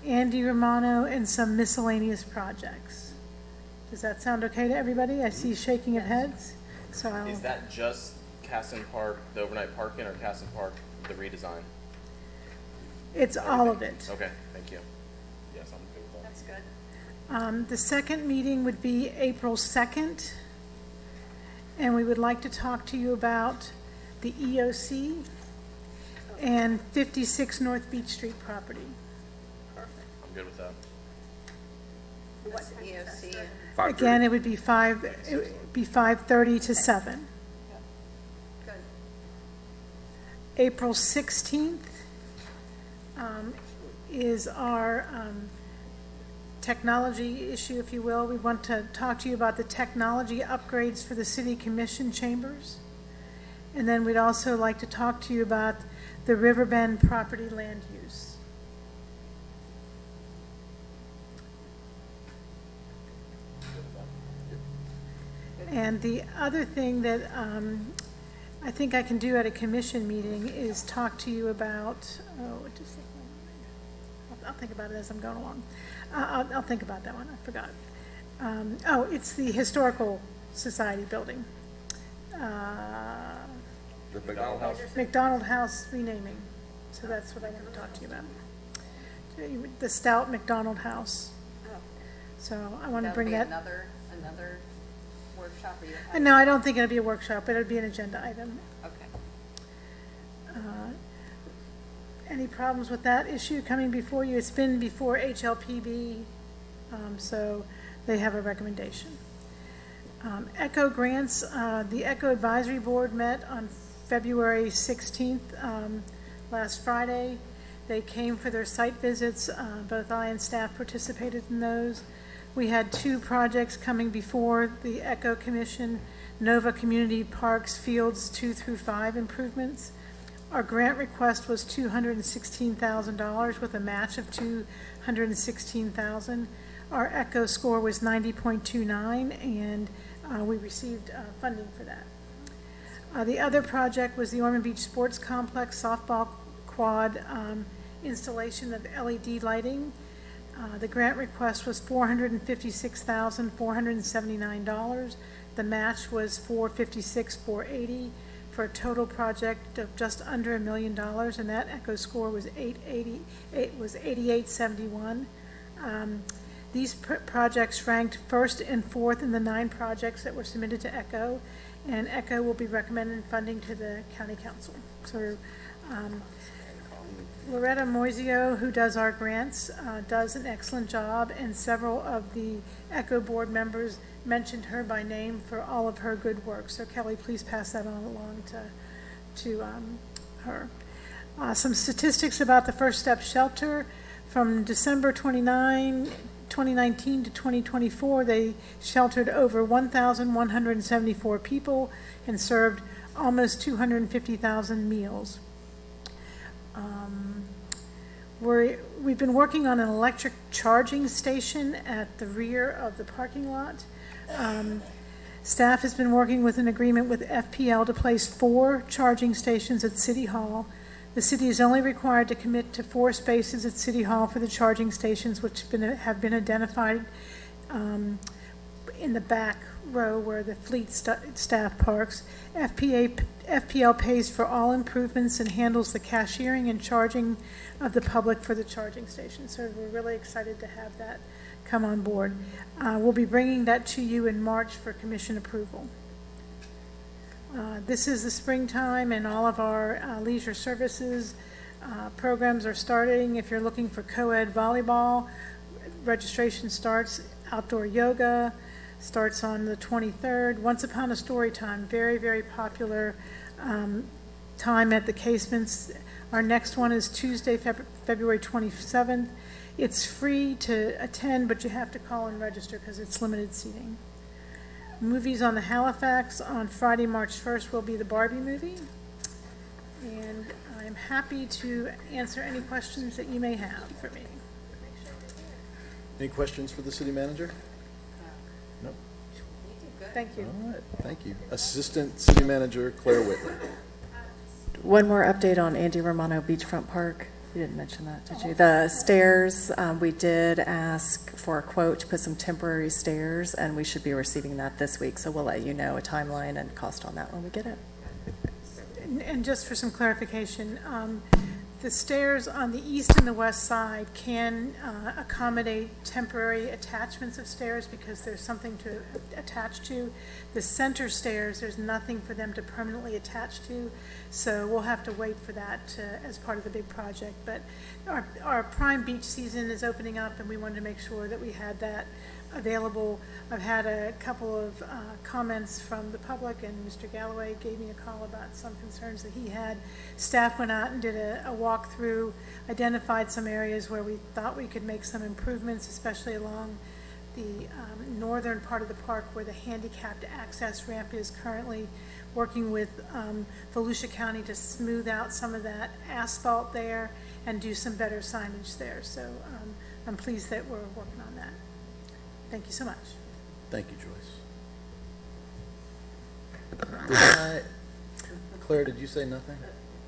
Andy Romano, and some miscellaneous projects. Does that sound okay to everybody? I see shaking of heads, so I'll... Is that just Casson Park, the overnight parking, or Casson Park, the redesign? It's all of it. Okay, thank you. Yes, I'm good with that. That's good. The second meeting would be April 2nd, and we would like to talk to you about the EOC and 56 North Beach Street property. I'm good with that. What time is that start? 5:30. Again, it would be 5:30 to 7. Good. April 16th is our technology issue, if you will. We want to talk to you about the technology upgrades for the city commission chambers. And then we'd also like to talk to you about the Riverbend property land use. And the other thing that I think I can do at a commission meeting is talk to you about, I'll think about it as I'm going along. I'll think about that one, I forgot. It's the Historical Society building. The McDonald House? McDonald House renaming, so that's what I want to talk to you about. The Stout McDonald House. So I want to bring that. Another workshop, or you No, I don't think it'll be a workshop, but it'll be an agenda item. Okay. Any problems with that issue coming before you? It's been before HLPB, so they have a recommendation. ECHO grants, the ECHO Advisory Board met on February 16th, last Friday. They came for their site visits. Both I and staff participated in those. We had 2 projects coming before the ECHO Commission, Nova Community Parks Fields 2 through 5 improvements. Our grant request was $216,000 with a match of $216,000. Our ECHO score was 90.29, and we received funding for that. The other project was the Ormond Beach Sports Complex softball quad installation of LED lighting. The grant request was $456,479. The match was $456,480 for a total project of just under $1 million, and that ECHO score was 8871. These projects ranked first and fourth in the 9 projects that were submitted to ECHO, and ECHO will be recommending funding to the county council. So Loretta Moisio, who does our grants, does an excellent job, and several of the ECHO board members mentioned her by name for all of her good work. So Kelly, please pass that on along to her. Some statistics about the First Step Shelter. From December 2019 to 2024, they sheltered over 1,174 people and served almost 250,000 meals. We've been working on an electric charging station at the rear of the parking lot. Staff has been working with an agreement with FPL to place 4 charging stations at City Hall. The city is only required to commit to 4 spaces at City Hall for the charging stations, which have been identified in the back row where the fleet staff parks. FPL pays for all improvements and handles the cashiering and charging of the public for the charging station. So we're really excited to have that come on board. We'll be bringing that to you in March for commission approval. This is the springtime and all of our leisure services programs are starting. If you're looking for co-ed volleyball, registration starts. Outdoor yoga starts on the 23rd. Once Upon a Story Time, very, very popular time at the Casements. Our next one is Tuesday, February 27th. It's free to attend, but you have to call and register because it's limited seating. Movies on the Halifax on Friday, March 1st will be the Barbie movie. And I'm happy to answer any questions that you may have for me. Any questions for the city manager? No? Thank you. All right, thank you. Assistant City Manager Claire Whitley. One more update on Andy Romano Beachfront Park. You didn't mention that, did you? The stairs, we did ask for a quote to put some temporary stairs, and we should be receiving that this week. So we'll let you know a timeline and cost on that when we get it. And just for some clarification, the stairs on the east and the west side can accommodate temporary attachments of stairs because there's something to attach to. The center stairs, there's nothing for them to permanently attach to, so we'll have to wait for that as part of the big project. But our prime beach season is opening up, and we wanted to make sure that we had that available. I've had a couple of comments from the public, and Mr. Galloway gave me a call about some concerns that he had. Staff went out and did a walkthrough, identified some areas where we thought we could make some improvements, especially along the northern part of the park where the handicapped access ramp is currently, working with Volusia County to smooth out some of that asphalt there and do some better signage there. So I'm pleased that we're working on that. Thank you so much. Thank you, Joyce. Claire, did you say nothing?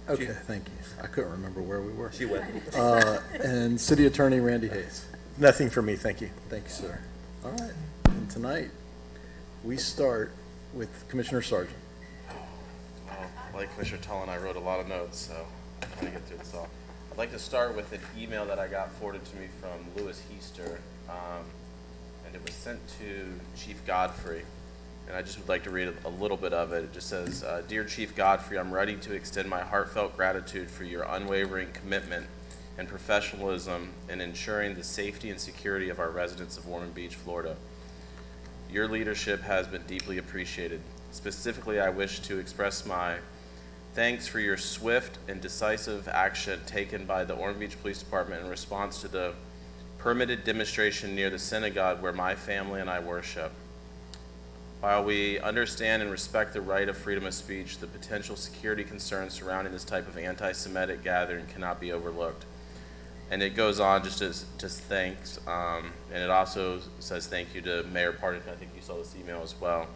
Okay, thank you. I couldn't remember where we were. She went. And City Attorney Randy Hayes. Nothing for me, thank you. Thank you, sir. All right. And tonight, we start with Commissioner Sargent. Well, like Commissioner Tullen, I wrote a lot of notes, so I'm trying to get through this all. I'd like to start with an email that I got forwarded to me from Lewis Heister, and it was sent to Chief Godfrey, and I just would like to read a little bit of it. It just says, Dear Chief Godfrey, I'm writing to extend my heartfelt gratitude for your unwavering commitment and professionalism in ensuring the safety and security of our residents of Ormond Beach, Florida. Your leadership has been deeply appreciated. Specifically, I wish to express my thanks for your swift and decisive action taken by the Ormond Beach Police Department in response to the permitted demonstration near the synagogue where my family and I worship. While we understand and respect the right of freedom of speech, the potential security concerns surrounding this type of anti-Semitic gathering cannot be overlooked. And it goes on just thanks, and it also says thank you to Mayor Partington. I think you saw this email as well.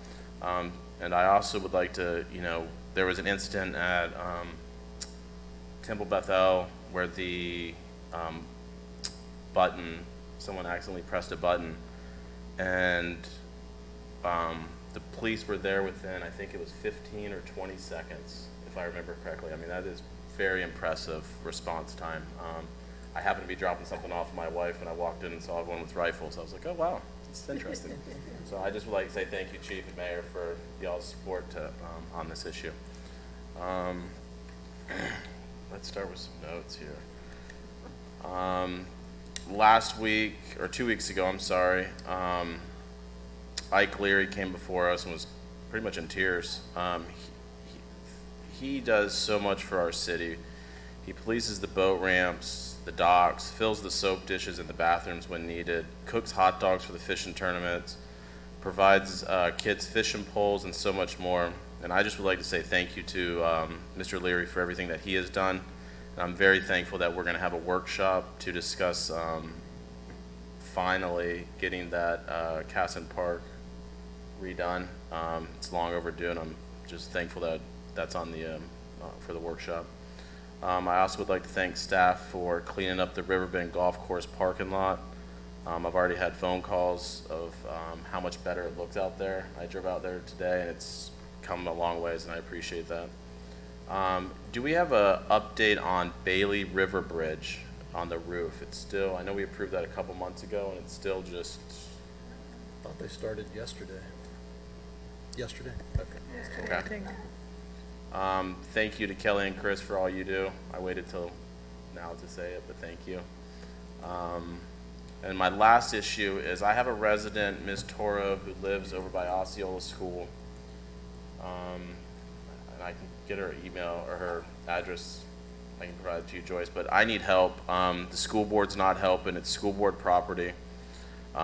And I also would like to, there was an incident at Temple Bethel where the button, someone accidentally pressed a button, and the police were there within, I think it was 15 or 20 seconds, if I remember correctly. I mean, that is very impressive response time. I happened to be dropping something off with my wife, and I walked in and saw everyone with rifles. I was like, oh, wow, this is interesting. So I just would like to say thank you, Chief and Mayor, for y'all's support on this issue. Let's start with some notes here. Last week, or 2 weeks ago, I'm sorry, Ike Leary came before us and was pretty much in tears. He does so much for our city. He polices the boat ramps, the docks, fills the soap dishes in the bathrooms when needed, cooks hot dogs for the fishing tournaments, provides kids fishing poles, and so much more. And I just would like to say thank you to Mr. Leary for everything that he has done. And I'm very thankful that we're going to have a workshop to discuss finally getting that Casson Park redone. It's long overdue, and I'm just thankful that that's on the for the workshop. I also would like to thank staff for cleaning up the Riverbend Golf Course parking lot. I've already had phone calls of how much better it looks out there. I drove out there today, and it's come a long ways, and I appreciate that. Do we have an update on Bailey River Bridge on the roof? It's still, I know we approved that a couple months ago, and it's still just... Thought they started yesterday. Yesterday? Okay. Okay. Thank you to Kelly and Chris for all you do. I waited till now to say it, but thank you. And my last issue is I have a resident, Ms. Toro, who lives over by Osceola School. And I can get her email or her address. I can provide it to you, Joyce, but I need help. The school board's not helping. It's school board property.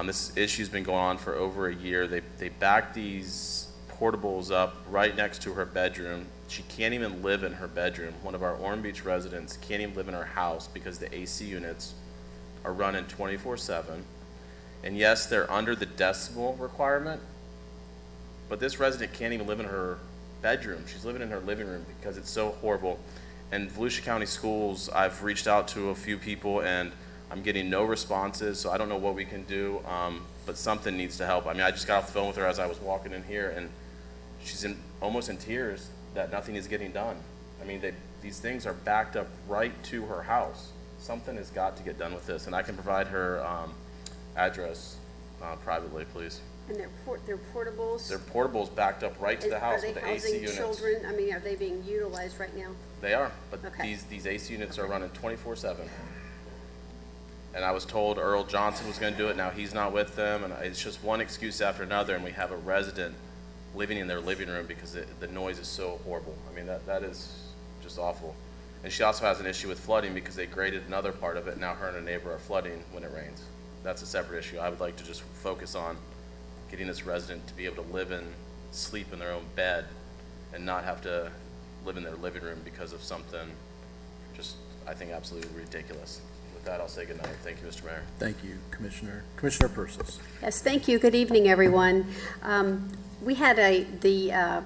This issue's been going on for over a year. They backed these portables up right next to her bedroom. She can't even live in her bedroom. One of our Ormond Beach residents can't even live in her house because the AC units are running 24/7. And yes, they're under the decibel requirement, but this resident can't even live in her bedroom. She's living in her living room because it's so horrible. And Volusia County Schools, I've reached out to a few people and I'm getting no responses, so I don't know what we can do, but something needs to help. I mean, I just got off the phone with her as I was walking in here, and she's almost in tears that nothing is getting done. I mean, these things are backed up right to her house. Something has got to get done with this, and I can provide her address privately, please. And they're portables? They're portables backed up right to the house with the AC units. Are they housing children? I mean, are they being utilized right now? They are, but Okay. these AC units are running 24/7. And I was told Earl Johnson was going to do it. Now he's not with them, and it's just one excuse after another. And we have a resident living in their living room because the noise is so horrible. I mean, that is just awful. And she also has an issue with flooding because they graded another part of it. Now her and her neighbor are flooding when it rains. That's a separate issue. I would like to just focus on getting this resident to be able to live and sleep in their own bed and not have to live in their living room because of something just, I think, absolutely ridiculous. With that, I'll say goodnight. Thank you, Mr. Mayor. Thank you, Commissioner. Commissioner Persis. Yes, thank you. Good evening, everyone. We had the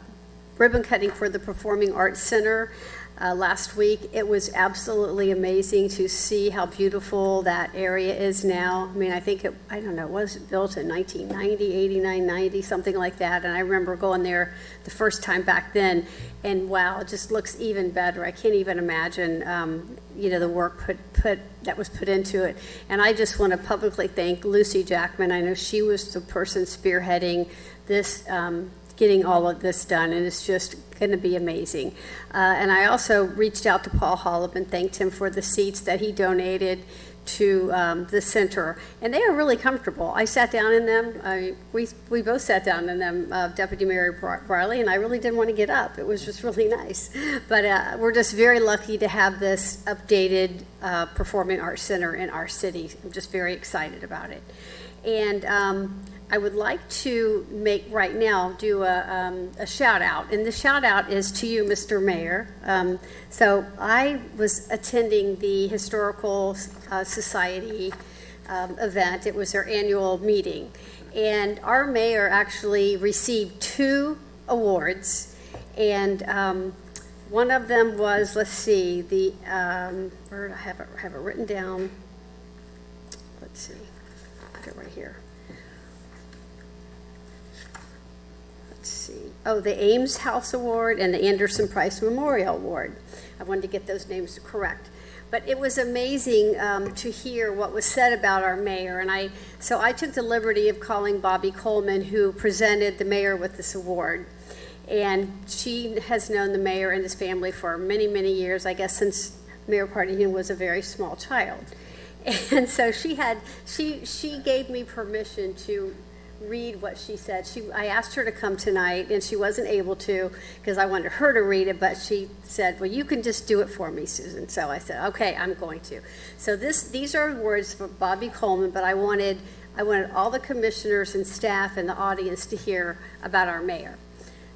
ribbon cutting for the Performing Arts Center last week. It was absolutely amazing to see how beautiful that area is now. I mean, I think I don't know, it was built in 1990, 89, 90, something like that. And I remember going there the first time back then, and wow, it just looks even better. I can't even imagine, the work that was put into it. And I just want to publicly thank Lucy Jackman. I know she was the person spearheading this, getting all of this done, and it's just going to be amazing. And I also reached out to Paul Hollop and thanked him for the seats that he donated to the center, and they are really comfortable. I sat down in them. We both sat down in them, Deputy Mayor Briley, and I really didn't want to get up. It was just really nice. But we're just very lucky to have this updated Performing Arts Center in our city. I'm just very excited about it. And I would like to do a shout out, and the shout out is to you, Mr. Mayor. So I was attending the Historical Society event. It was their annual meeting, and our mayor actually received 2 awards, and one of them was, let's see, where do I have it written down? Let's see, put it right here. The Ames House Award and the Anderson Price Memorial Award. I wanted to get those names correct. But it was amazing to hear what was said about our mayor. And so I took the liberty of calling Bobby Coleman, who presented the mayor with this award. And she has known the mayor and his family for many, many years, I guess since Mayor Partingham was a very small child. And so she gave me permission to read what she said. I asked her to come tonight, and she wasn't able to because I wanted her to read it, but she said, well, you can just do it for me, Susan. So I said, okay, I'm going to. So these are words from Bobby Coleman, but I wanted all the commissioners and staff and the audience to hear about our mayor.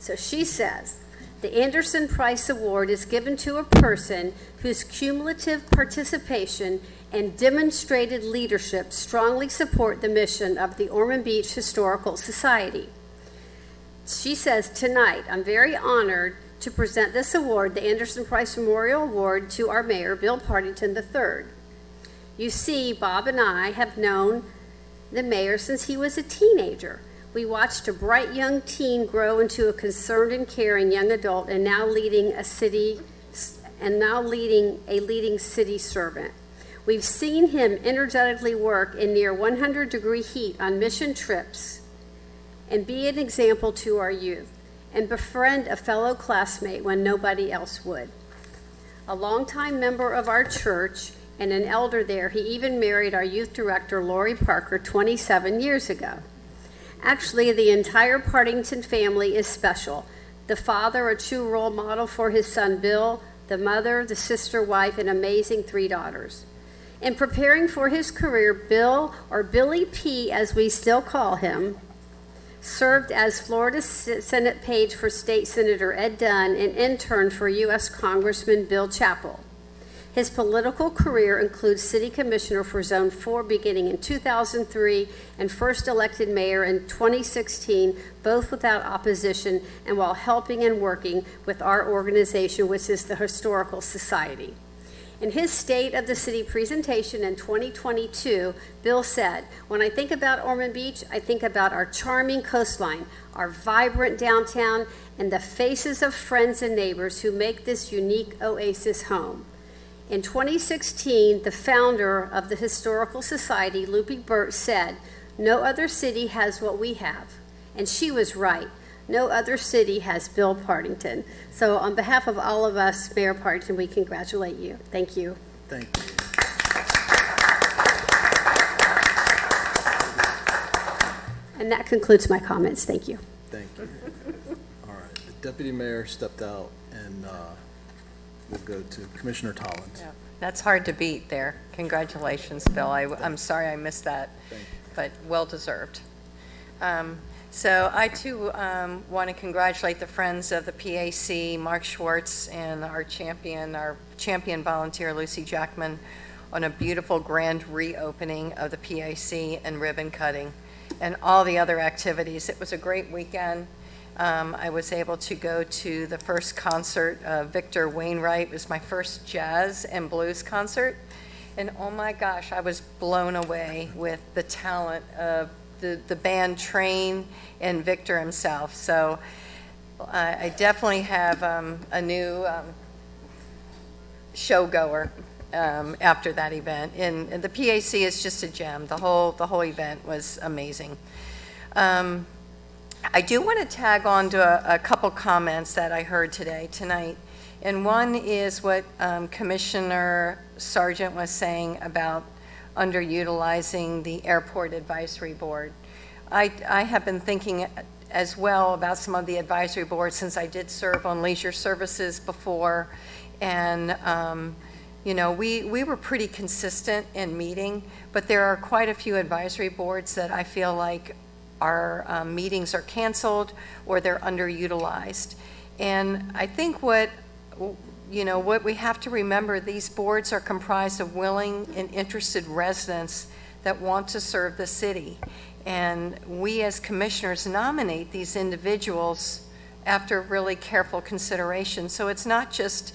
So she says, the Anderson Price Award is given to a person whose cumulative participation and demonstrated leadership strongly support the mission of the Ormond Beach Historical Society. She says, tonight, I'm very honored to present this award, the Anderson Price Memorial Award, to our mayor, Bill Partington III. You see, Bob and I have known the mayor since he was a teenager. We watched a bright young teen grow into a concerned and caring young adult, and now leading a leading city servant. We've seen him energetically work in near 100-degree heat on mission trips and be an example to our youth and befriend a fellow classmate when nobody else would. A longtime member of our church and an elder there, he even married our youth director, Lori Parker, 27 years ago. Actually, the entire Partington family is special. The father, a true role model for his son, Bill, the mother, the sister, wife, and amazing 3 daughters. In preparing for his career, Bill, or Billy P. as we still call him, served as Florida Senate page for State Senator Ed Dunn and interned for U.S. Congressman Bill Chappell. His political career includes city commissioner for Zone 4 beginning in 2003 and first elected mayor in 2016, both without opposition and while helping and working with our organization, which is the Historical Society. In his State of the City presentation in 2022, Bill said, "When I think about Ormond Beach, I think about our charming coastline, our vibrant downtown, and the faces of friends and neighbors who make this unique oasis home." In 2016, the founder of the Historical Society, Lupe Burt, said, "No other city has what we have." And she was right. No other city has Bill Partington. So on behalf of all of us, Mayor Partington, we congratulate you. Thank you. Thank you. And that concludes my comments. Thank you. Thank you. All right, the deputy mayor stepped out, and we'll go to Commissioner Tollins. Yeah, that's hard to beat there. Congratulations, Bill. I'm sorry I missed that, but well-deserved. So I, too, want to congratulate the Friends of the PAC, Mark Schwartz, and our champion volunteer, Lucy Jackman, on a beautiful grand reopening of the PAC and ribbon cutting and all the other activities. It was a great weekend. I was able to go to the first concert of Victor Wainwright. It was my first jazz and blues concert. And oh my gosh, I was blown away with the talent of the band Train and Victor himself. So I definitely have a new showgoer after that event. And the PAC is just a gem. The whole event was amazing. I do want to tag on to a couple comments that I heard tonight. And one is what Commissioner Sargent was saying about underutilizing the Airport Advisory Board. I have been thinking as well about some of the advisory boards since I did serve on leisure services before. And, you know, we were pretty consistent in meeting, but there are quite a few advisory boards that I feel like our meetings are canceled or they're underutilized. And I think what we have to remember, these boards are comprised of willing and interested residents that want to serve the city. And we as commissioners nominate these individuals after really careful consideration. So it's not just,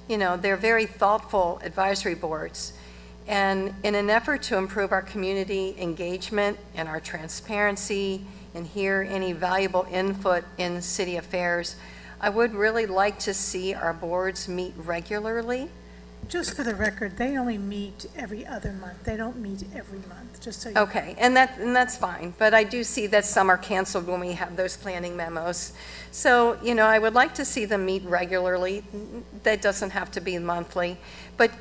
they're very thoughtful advisory boards. And in an effort to improve our community engagement and our transparency and hear any valuable input in city affairs, I would really like to see our boards meet regularly. Just for the record, they only meet every other month. They don't meet every month, just so you know. Okay, and that's fine. But I do see that some are canceled when we have those planning memos. So, I would like to see them meet regularly. That doesn't have to be monthly. But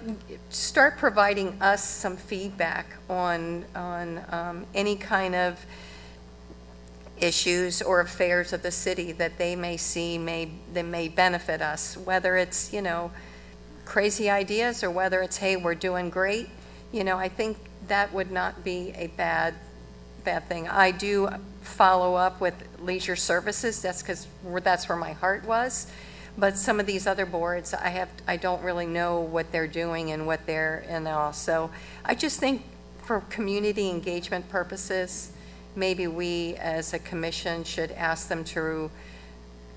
start providing us some feedback on any kind of issues or affairs of the city that they may see that may benefit us, whether it's, crazy ideas or whether it's, hey, we're doing great. I think that would not be a bad, bad thing. I do follow up with leisure services, that's because that's where my heart was. But some of these other boards, I don't really know what they're doing and what they're, and all. So I just think for community engagement purposes, maybe we as a commission should ask them to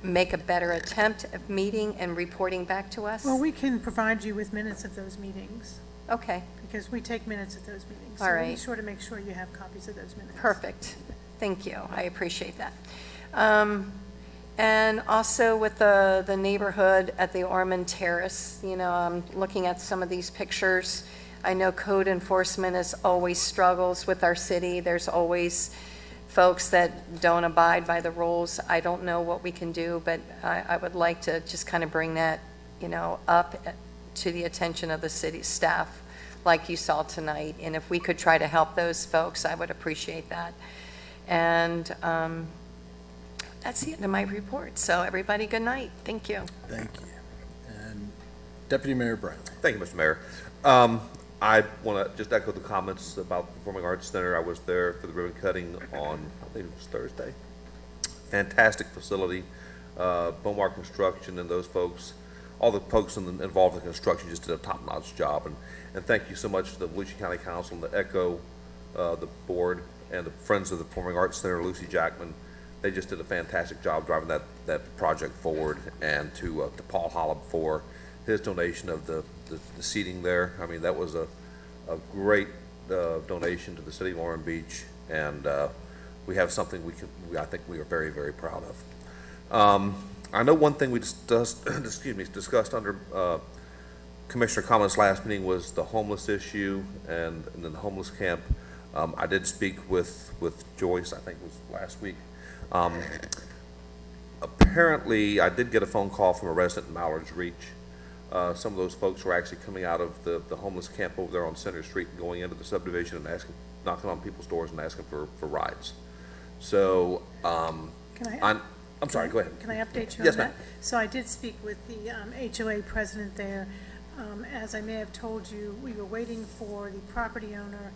make a better attempt at meeting and reporting back to us. Well, we can provide you with minutes of those meetings, Okay, because we take minutes at those meetings. All So right. be sure to make sure you have copies of those minutes. perfect. Thank you. I appreciate that. And also with the neighborhood at the Ormond Terrace, you know, I'm looking at some of these pictures. I know code enforcement is always struggles with our city. There's always folks that don't abide by the rules. I don't know what we can do, but I would like to just kind of bring that, you know, up to the attention of the city staff like you saw tonight. And if we could try to help those folks, I would appreciate that. And that's the end of my report. So everybody, good night. Thank you. Thank you. And Deputy Mayor Briley. Thank you, Mr. Mayor. I want to just echo the comments about the Performing Arts Center. I was there for the ribbon cutting on, I think it was Thursday. Fantastic facility. Bomar Construction and those folks, all the folks involved in the construction just did a top-notch job. And thank you so much to the Volusia County Council and the ECHO, the board, and the Friends of the Performing Arts Center, Lucy Jackman. They just did a fantastic job driving that project forward, and to Paul Hollop for his donation of the seating there. I mean, that was a great donation to the city of Ormond Beach, and we have something I think we are very, very proud of. I know one thing we discussed under Commissioner Collins' last meeting was the homeless issue and then the homeless camp. I did speak with Joyce, I think it was last week. Apparently, I did get a phone call from a resident in Mallard's Reach. Some of those folks were actually coming out of the homeless camp over there on Center Street and going into the subdivision and knocking on people's doors and asking for rides. So, I'm sorry, go ahead. Can I update you Yes, on that? ma'am. So I did speak with the HOA president there. As I may have told you, we were waiting for the property owner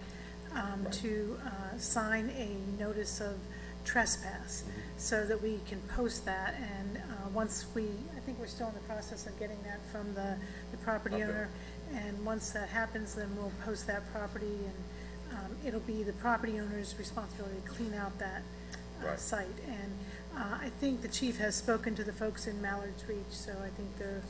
to sign a notice of trespass so that we can post that. And once I think we're still in the process of getting that from the property owner. And once that happens, then we'll post that property, and it'll be the property owner's responsibility to clean out that site. And I think the chief has spoken to the folks in Mallard's Reach, so I think they're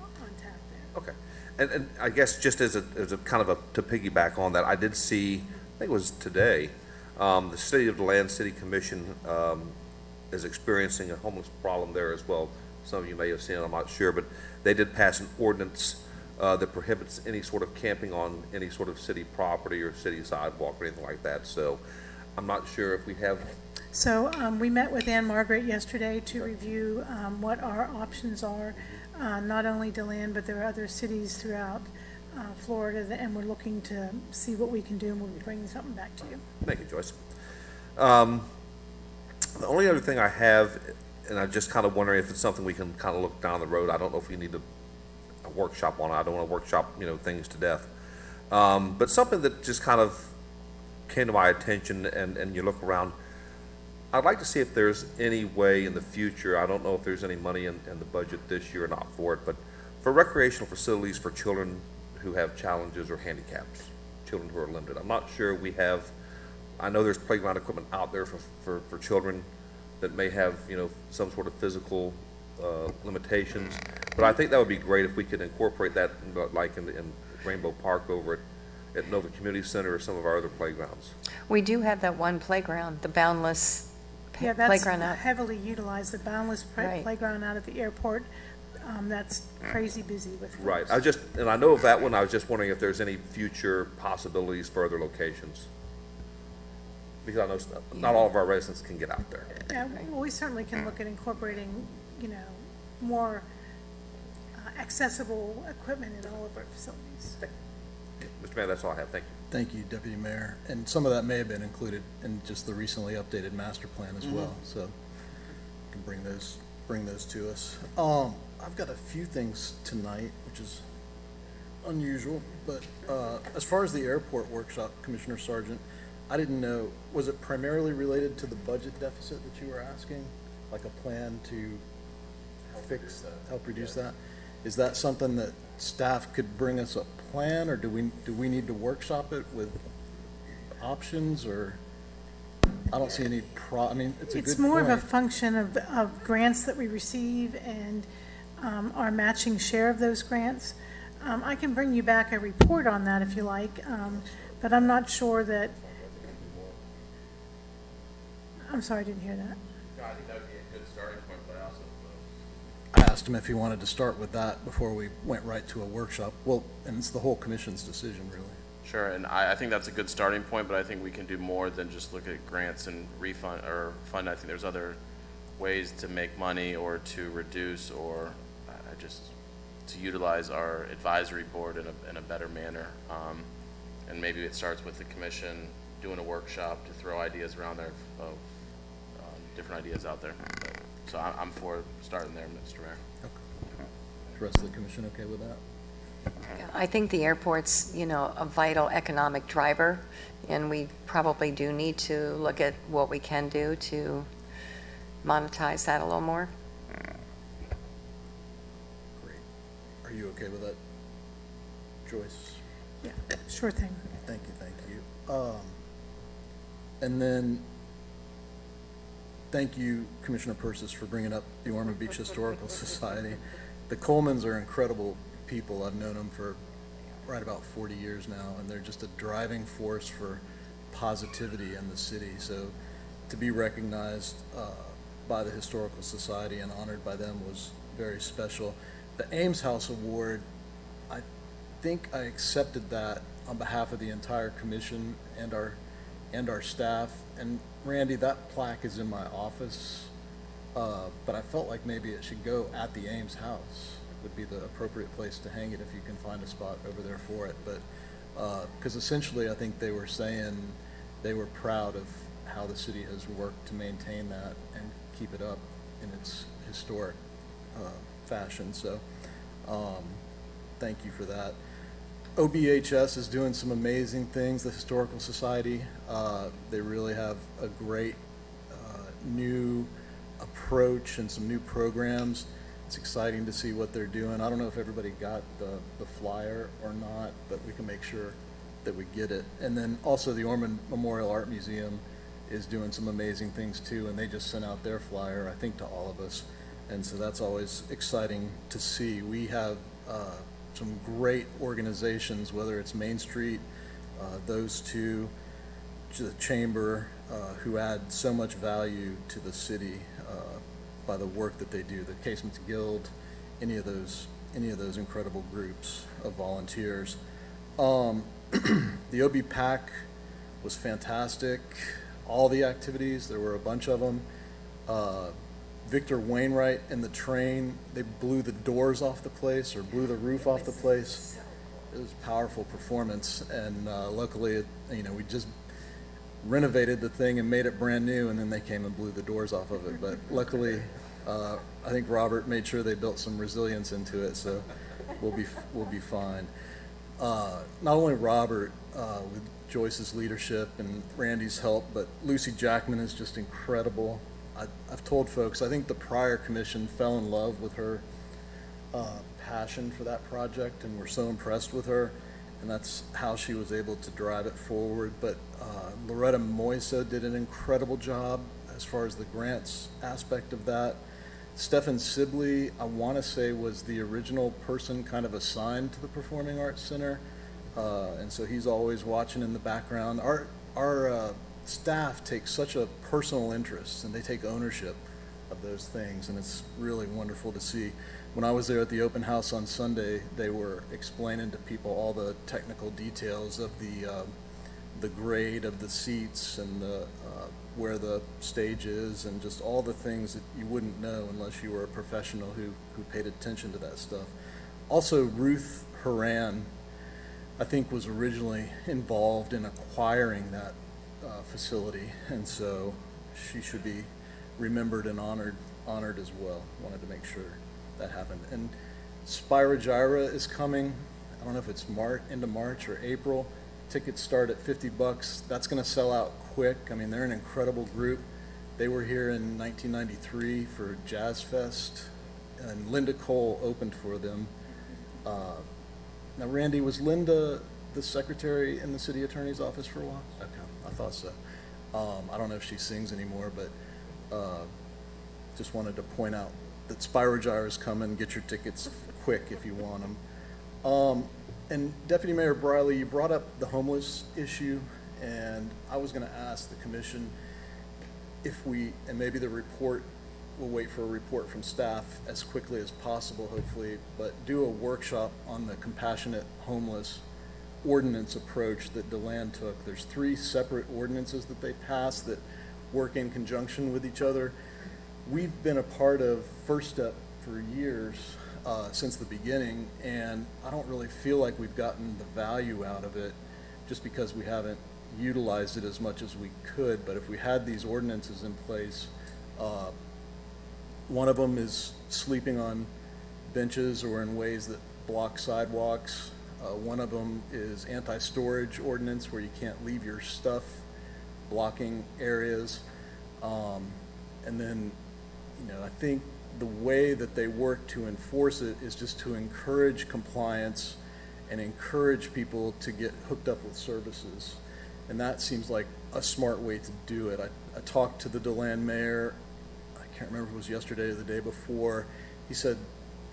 on tap there. Okay. And I guess just as a kind of to piggyback on that, I did see, I think it was today, the City of DeLand City Commission is experiencing a homeless problem there as well. Some of you may have seen it, I'm not sure, but they did pass an ordinance that prohibits any sort of camping on any sort of city property or city sidewalk or anything like that. So I'm not sure if we have. So we met with Ann Margaret yesterday to review what our options are, not only DeLand, but there are other cities throughout Florida, and we're looking to see what we can do, and we'll be bringing something back to you. Thank you, Joyce. The only other thing I have, and I'm just kind of wondering if it's something we can kind of look down the road. I don't know if we need a workshop on it. I don't want to workshop, things to death. But something that just kind of came to my attention, and you look around, I'd like to see if there's any way in the future, I don't know if there's any money in the budget this year or not for it, but for recreational facilities for children who have challenges or handicaps, children who are limited. I'm not sure we have, I know there's playground equipment out there for children that may have, some sort of physical limitations, but I think that would be great if we could incorporate that like in Rainbow Park over at Nova Community Center or some of our other playgrounds. We do have that one playground, the Boundless Yeah, that's playground out. heavily utilized, the Boundless Right. playground out at the airport. That's crazy busy with folks. Right, and I know of that one, I was just wondering if there's any future possibilities for other locations. Because I know not all of our residents can get out there. Yeah, well, we certainly can look at incorporating, more accessible equipment in all of our facilities. Mr. Mayor, that's all I have, thank you. Thank you, Deputy Mayor. And some of that may have been included in just the recently updated master plan as well, so you can bring those to us. I've got a few things tonight, which is unusual, but as far as the airport workshop, Commissioner Sargent, I didn't know, was it primarily related to the budget deficit that you were asking? Like a plan to help reduce that? Is that something that staff could bring us a plan, or do we need to workshop it with options, or? I don't see any I mean, it's a good point. It's more of a function of grants that we receive and our matching share of those grants. I can bring you back a report on that if you like, but I'm not sure that, I'm sorry, I didn't hear that. I think that would be a good starting point, but I also. I asked him if he wanted to start with that before we went right to a workshop. Well, and it's the whole commission's decision, really. Sure, and I think that's a good starting point, but I think we can do more than just look at grants and refund or fund. I think there's other ways to make money or to reduce or just to utilize our advisory board in a better manner. And maybe it starts with the commission doing a workshop to throw ideas around there of different ideas out there. So I'm for starting there, Mr. Mayor. Okay. The rest of the commission okay with that? I think the airport's, a vital economic driver, and we probably do need to look at what we can do to monetize that a little more. Great. Are you okay with that, Joyce? Yeah, sure thing. Thank you. And then, thank you, Commissioner Persis, for bringing up the Ormond Beach Historical Society. The Colemans are incredible people. I've known them for right about 40 years now, and they're just a driving force for positivity in the city. So to be recognized by the Historical Society and honored by them was very special. The Ames House Award, I think I accepted that on behalf of the entire commission and our staff. And Randy, that plaque is in my office, but I felt like maybe it should go at the Ames House. Would be the appropriate place to hang it if you can find a spot over there for it. But because essentially I think they were saying they were proud of how the city has worked to maintain that and keep it up in its historic fashion. So thank you for that. OBHS is doing some amazing things, the Historical Society. They really have a great new approach and some new programs. It's exciting to see what they're doing. I don't know if everybody got the flyer or not, but we can make sure that we get it. And then also the Ormond Memorial Art Museum is doing some amazing things too, and they just sent out their flyer, I think, to all of us. And so that's always exciting to see. We have some great organizations, whether it's Main Street, those two, to the Chamber, who add so much value to the city by the work that they do. The Casements Guild, any of those incredible groups of volunteers. The OB PAC was fantastic. All the activities, there were a bunch of them. Victor Wainwright and the train, they blew the doors off the place or blew the roof off the place. It was a powerful performance, and luckily, we just renovated the thing and made it brand new, and then they came and blew the doors off of it. But luckily, I think Robert made sure they built some resilience into it, so we'll be fine. Not only Robert with Joyce's leadership and Randy's help, but Lucy Jackman is just incredible. I've told folks, I think the prior commission fell in love with her passion for that project, and we're so impressed with her, and that's how she was able to drive it forward. But Loretta Moiso did an incredible job as far as the grants aspect of that. Stephen Sibley, I want to say, was the original person kind of assigned to the Performing Arts Center, and so he's always watching in the background. Our staff takes such a personal interest, and they take ownership of those things, and it's really wonderful to see. When I was there at the open house on Sunday, they were explaining to people all the technical details of the grade of the seats and where the stage is, and just all the things that you wouldn't know unless you were a professional who paid attention to that stuff. Also, Ruth Horan, I think, was originally involved in acquiring that facility, and so she should be remembered and honored as well. Wanted to make sure that happened. And Spira Gyra is coming. I don't know if it's into March or April. Tickets start at $50. That's going to sell out quick. I mean, they're an incredible group. They were here in 1993 for Jazz Fest, and Linda Cole opened for them. Now, Randy, was Linda the secretary in the city attorney's office for a while? Okay, I thought so. I don't know if she sings anymore, but just wanted to point out that Spirogyre is coming. Get your tickets quick if you want them. And Deputy Mayor Briley, you brought up the homeless issue, and I was going to ask the commission if we, and maybe the report, we'll wait for a report from staff as quickly as possible, hopefully, but do a workshop on the compassionate homeless ordinance approach that DeLand took. There's 3 separate ordinances that they passed that work in conjunction with each other. We've been a part of First Step for years, since the beginning, and I don't really feel like we've gotten the value out of it just because we haven't utilized it as much as we could. But if we had these ordinances in place, one of them is sleeping on benches or in ways that block sidewalks. One of them is anti-storage ordinance where you can't leave your stuff blocking areas. And then, I think the way that they work to enforce it is just to encourage compliance and encourage people to get hooked up with services. And that seems like a smart way to do it. I talked to the DeLand mayor, I can't remember if it was yesterday or the day before. He said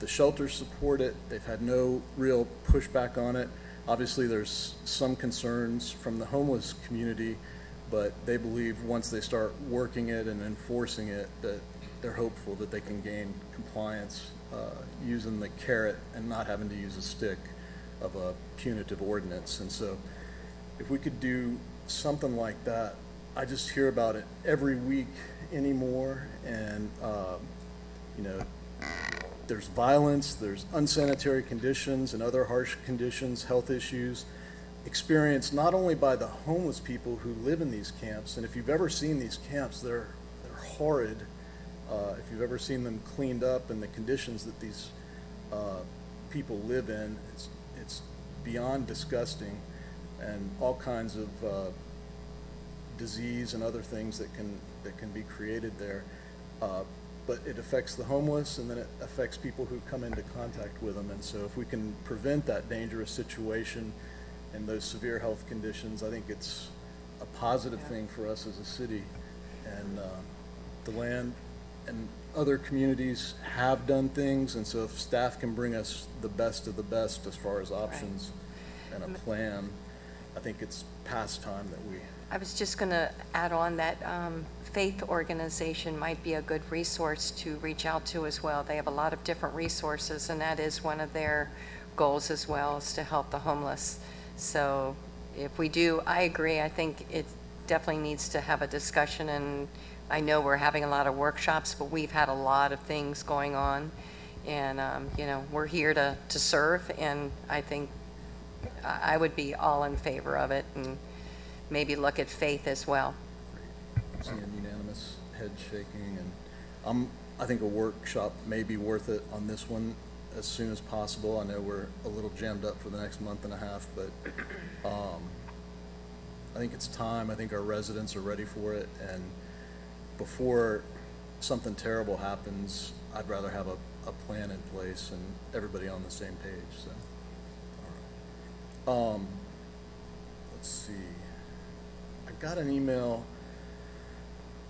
the shelters support it. They've had no real pushback on it. Obviously, there's some concerns from the homeless community, but they believe once they start working it and enforcing it, that they're hopeful that they can gain compliance using the carrot and not having to use a stick of a punitive ordinance. And so if we could do something like that, I just hear about it every week anymore. And, there's violence, there's unsanitary conditions and other harsh conditions, health issues, experienced not only by the homeless people who live in these camps, and if you've ever seen these camps, they're horrid. If you've ever seen them cleaned up and the conditions that these people live in, it's beyond disgusting, and all kinds of disease and other things that can be created there. But it affects the homeless, and then it affects people who come into contact with them. And so if we can prevent that dangerous situation and those severe health conditions, I think it's a positive thing for us as a city. And DeLand and other communities have done things, and so if staff can bring us the best of the best as far as options and a plan, I think it's past time that we... I was just going to add on that Faith organization might be a good resource to reach out to as well. They have a lot of different resources, and that is one of their goals as well, is to help the homeless. So if we do, I agree. I think it definitely needs to have a discussion, and I know we're having a lot of workshops, but we've had a lot of things going on, and we're here to serve, and I think I would be all in favor of it, and maybe look at Faith as well. Seeing unanimous head shaking, and I think a workshop may be worth it on this one as soon as possible. I know we're a little jammed up for the next month and a half, but I think it's time. I think our residents are ready for it, and before something terrible happens, I'd rather have a plan in place and everybody on the same page. So, let's see. I got an email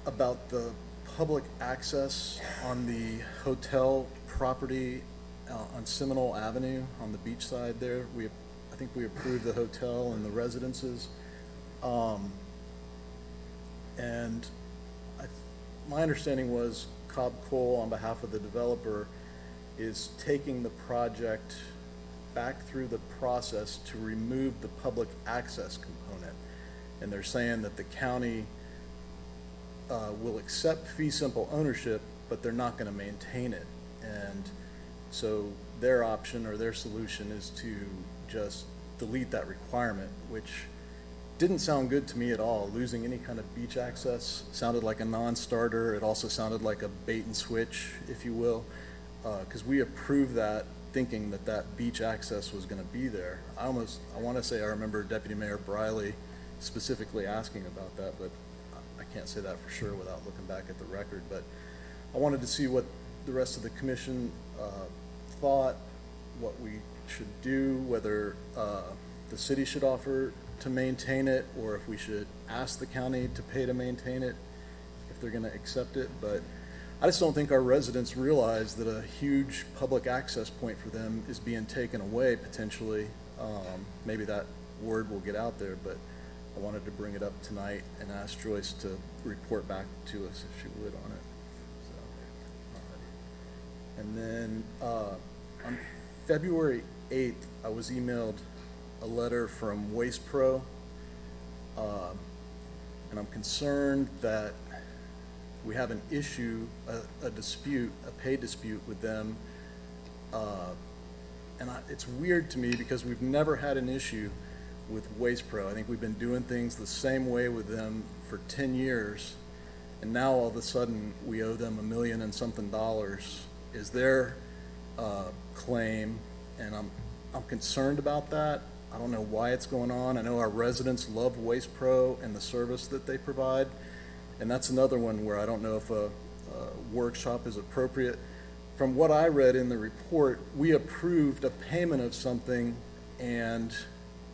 about the public access on the hotel property on Seminole Avenue on the beach side there. I think we approved the hotel and the residences. And my understanding was Cobb Cole, on behalf of the developer, is taking the project back through the process to remove the public access component. And they're saying that the county will accept fee simple ownership, but they're not going to maintain it. And so their option or their solution is to just delete that requirement, which didn't sound good to me at all. Losing any kind of beach access sounded like a non-starter. It also sounded like a bait and switch, if you will, because we approved that thinking that that beach access was gonna be there. I wanna say I remember Deputy Mayor Briley specifically asking about that, but I can't say that for sure without looking back at the record. But I wanted to see what the rest of the commission thought, what we should do, whether the city should offer to maintain it, or if we should ask the county to pay to maintain it, if they're gonna accept it. But I just don't think our residents realize that a huge public access point for them is being taken away potentially. Maybe that word will get out there, but I wanted to bring it up tonight and ask Joyce to report back to us if she would on it. So, and then on February 8th, I was emailed a letter from Waste Pro, and I'm concerned that we have an issue, a dispute, a pay dispute with them. It's weird to me because we've never had an issue with Waste Pro. I think we've been doing things the same way with them for 10 years, and now all of a sudden we owe them $1 million and something is their claim, and I'm concerned about that. I don't know why it's going on. I know our residents love Waste Pro and the service that they provide, and that's another one where I don't know if a workshop is appropriate. From what I read in the report, we approved a payment of something, and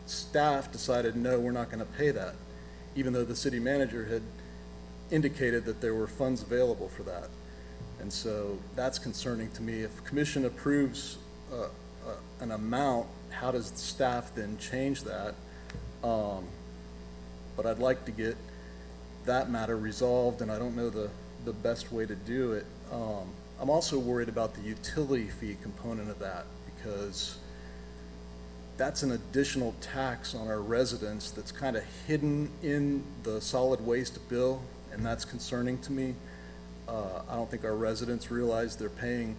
staff decided, no, we're not going to pay that, even though the city manager had indicated that there were funds available for that. And so that's concerning to me. If commission approves an amount, how does staff then change that? But I'd like to get that matter resolved, and I don't know the best way to do it. I'm also worried about the utility fee component of that, because that's an additional tax on our residents that's kind of hidden in the solid waste bill, and that's concerning to me. I don't think our residents realize they're paying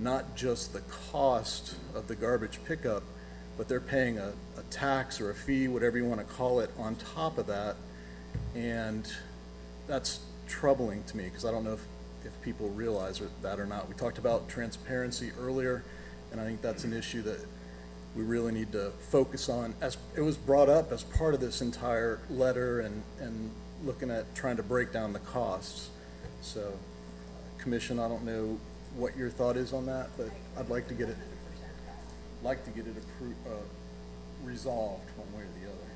not just the cost of the garbage pickup, but they're paying a tax or a fee, whatever you want to call it, on top of that. And that's troubling to me, because I don't know if people realize that or not. We talked about transparency earlier, and I think that's an issue that we really need to focus on. As it was brought up as part of this entire letter, and looking at trying to break down the costs. So, Commission, I don't know what your thought is on that, but I'd like to get it resolved one way or the other.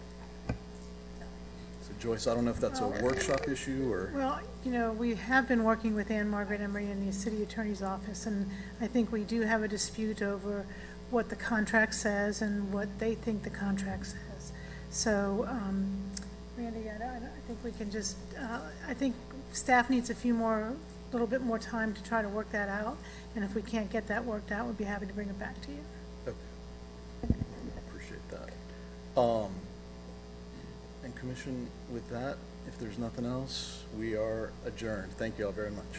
So Joyce, I don't know if that's a workshop issue or. Well, you know, we have been working with Ann Margaret Emery in the city attorney's office, and I think we do have a dispute over what the contract says and what they think the contract says. So, Randy, I think we can just, I think staff needs little bit more time to try to work that out, and if we can't get that worked out, we'd be happy to bring it back to you. Okay. Appreciate that. And Commission, with that, if there's nothing else, we are adjourned. Thank you all very much.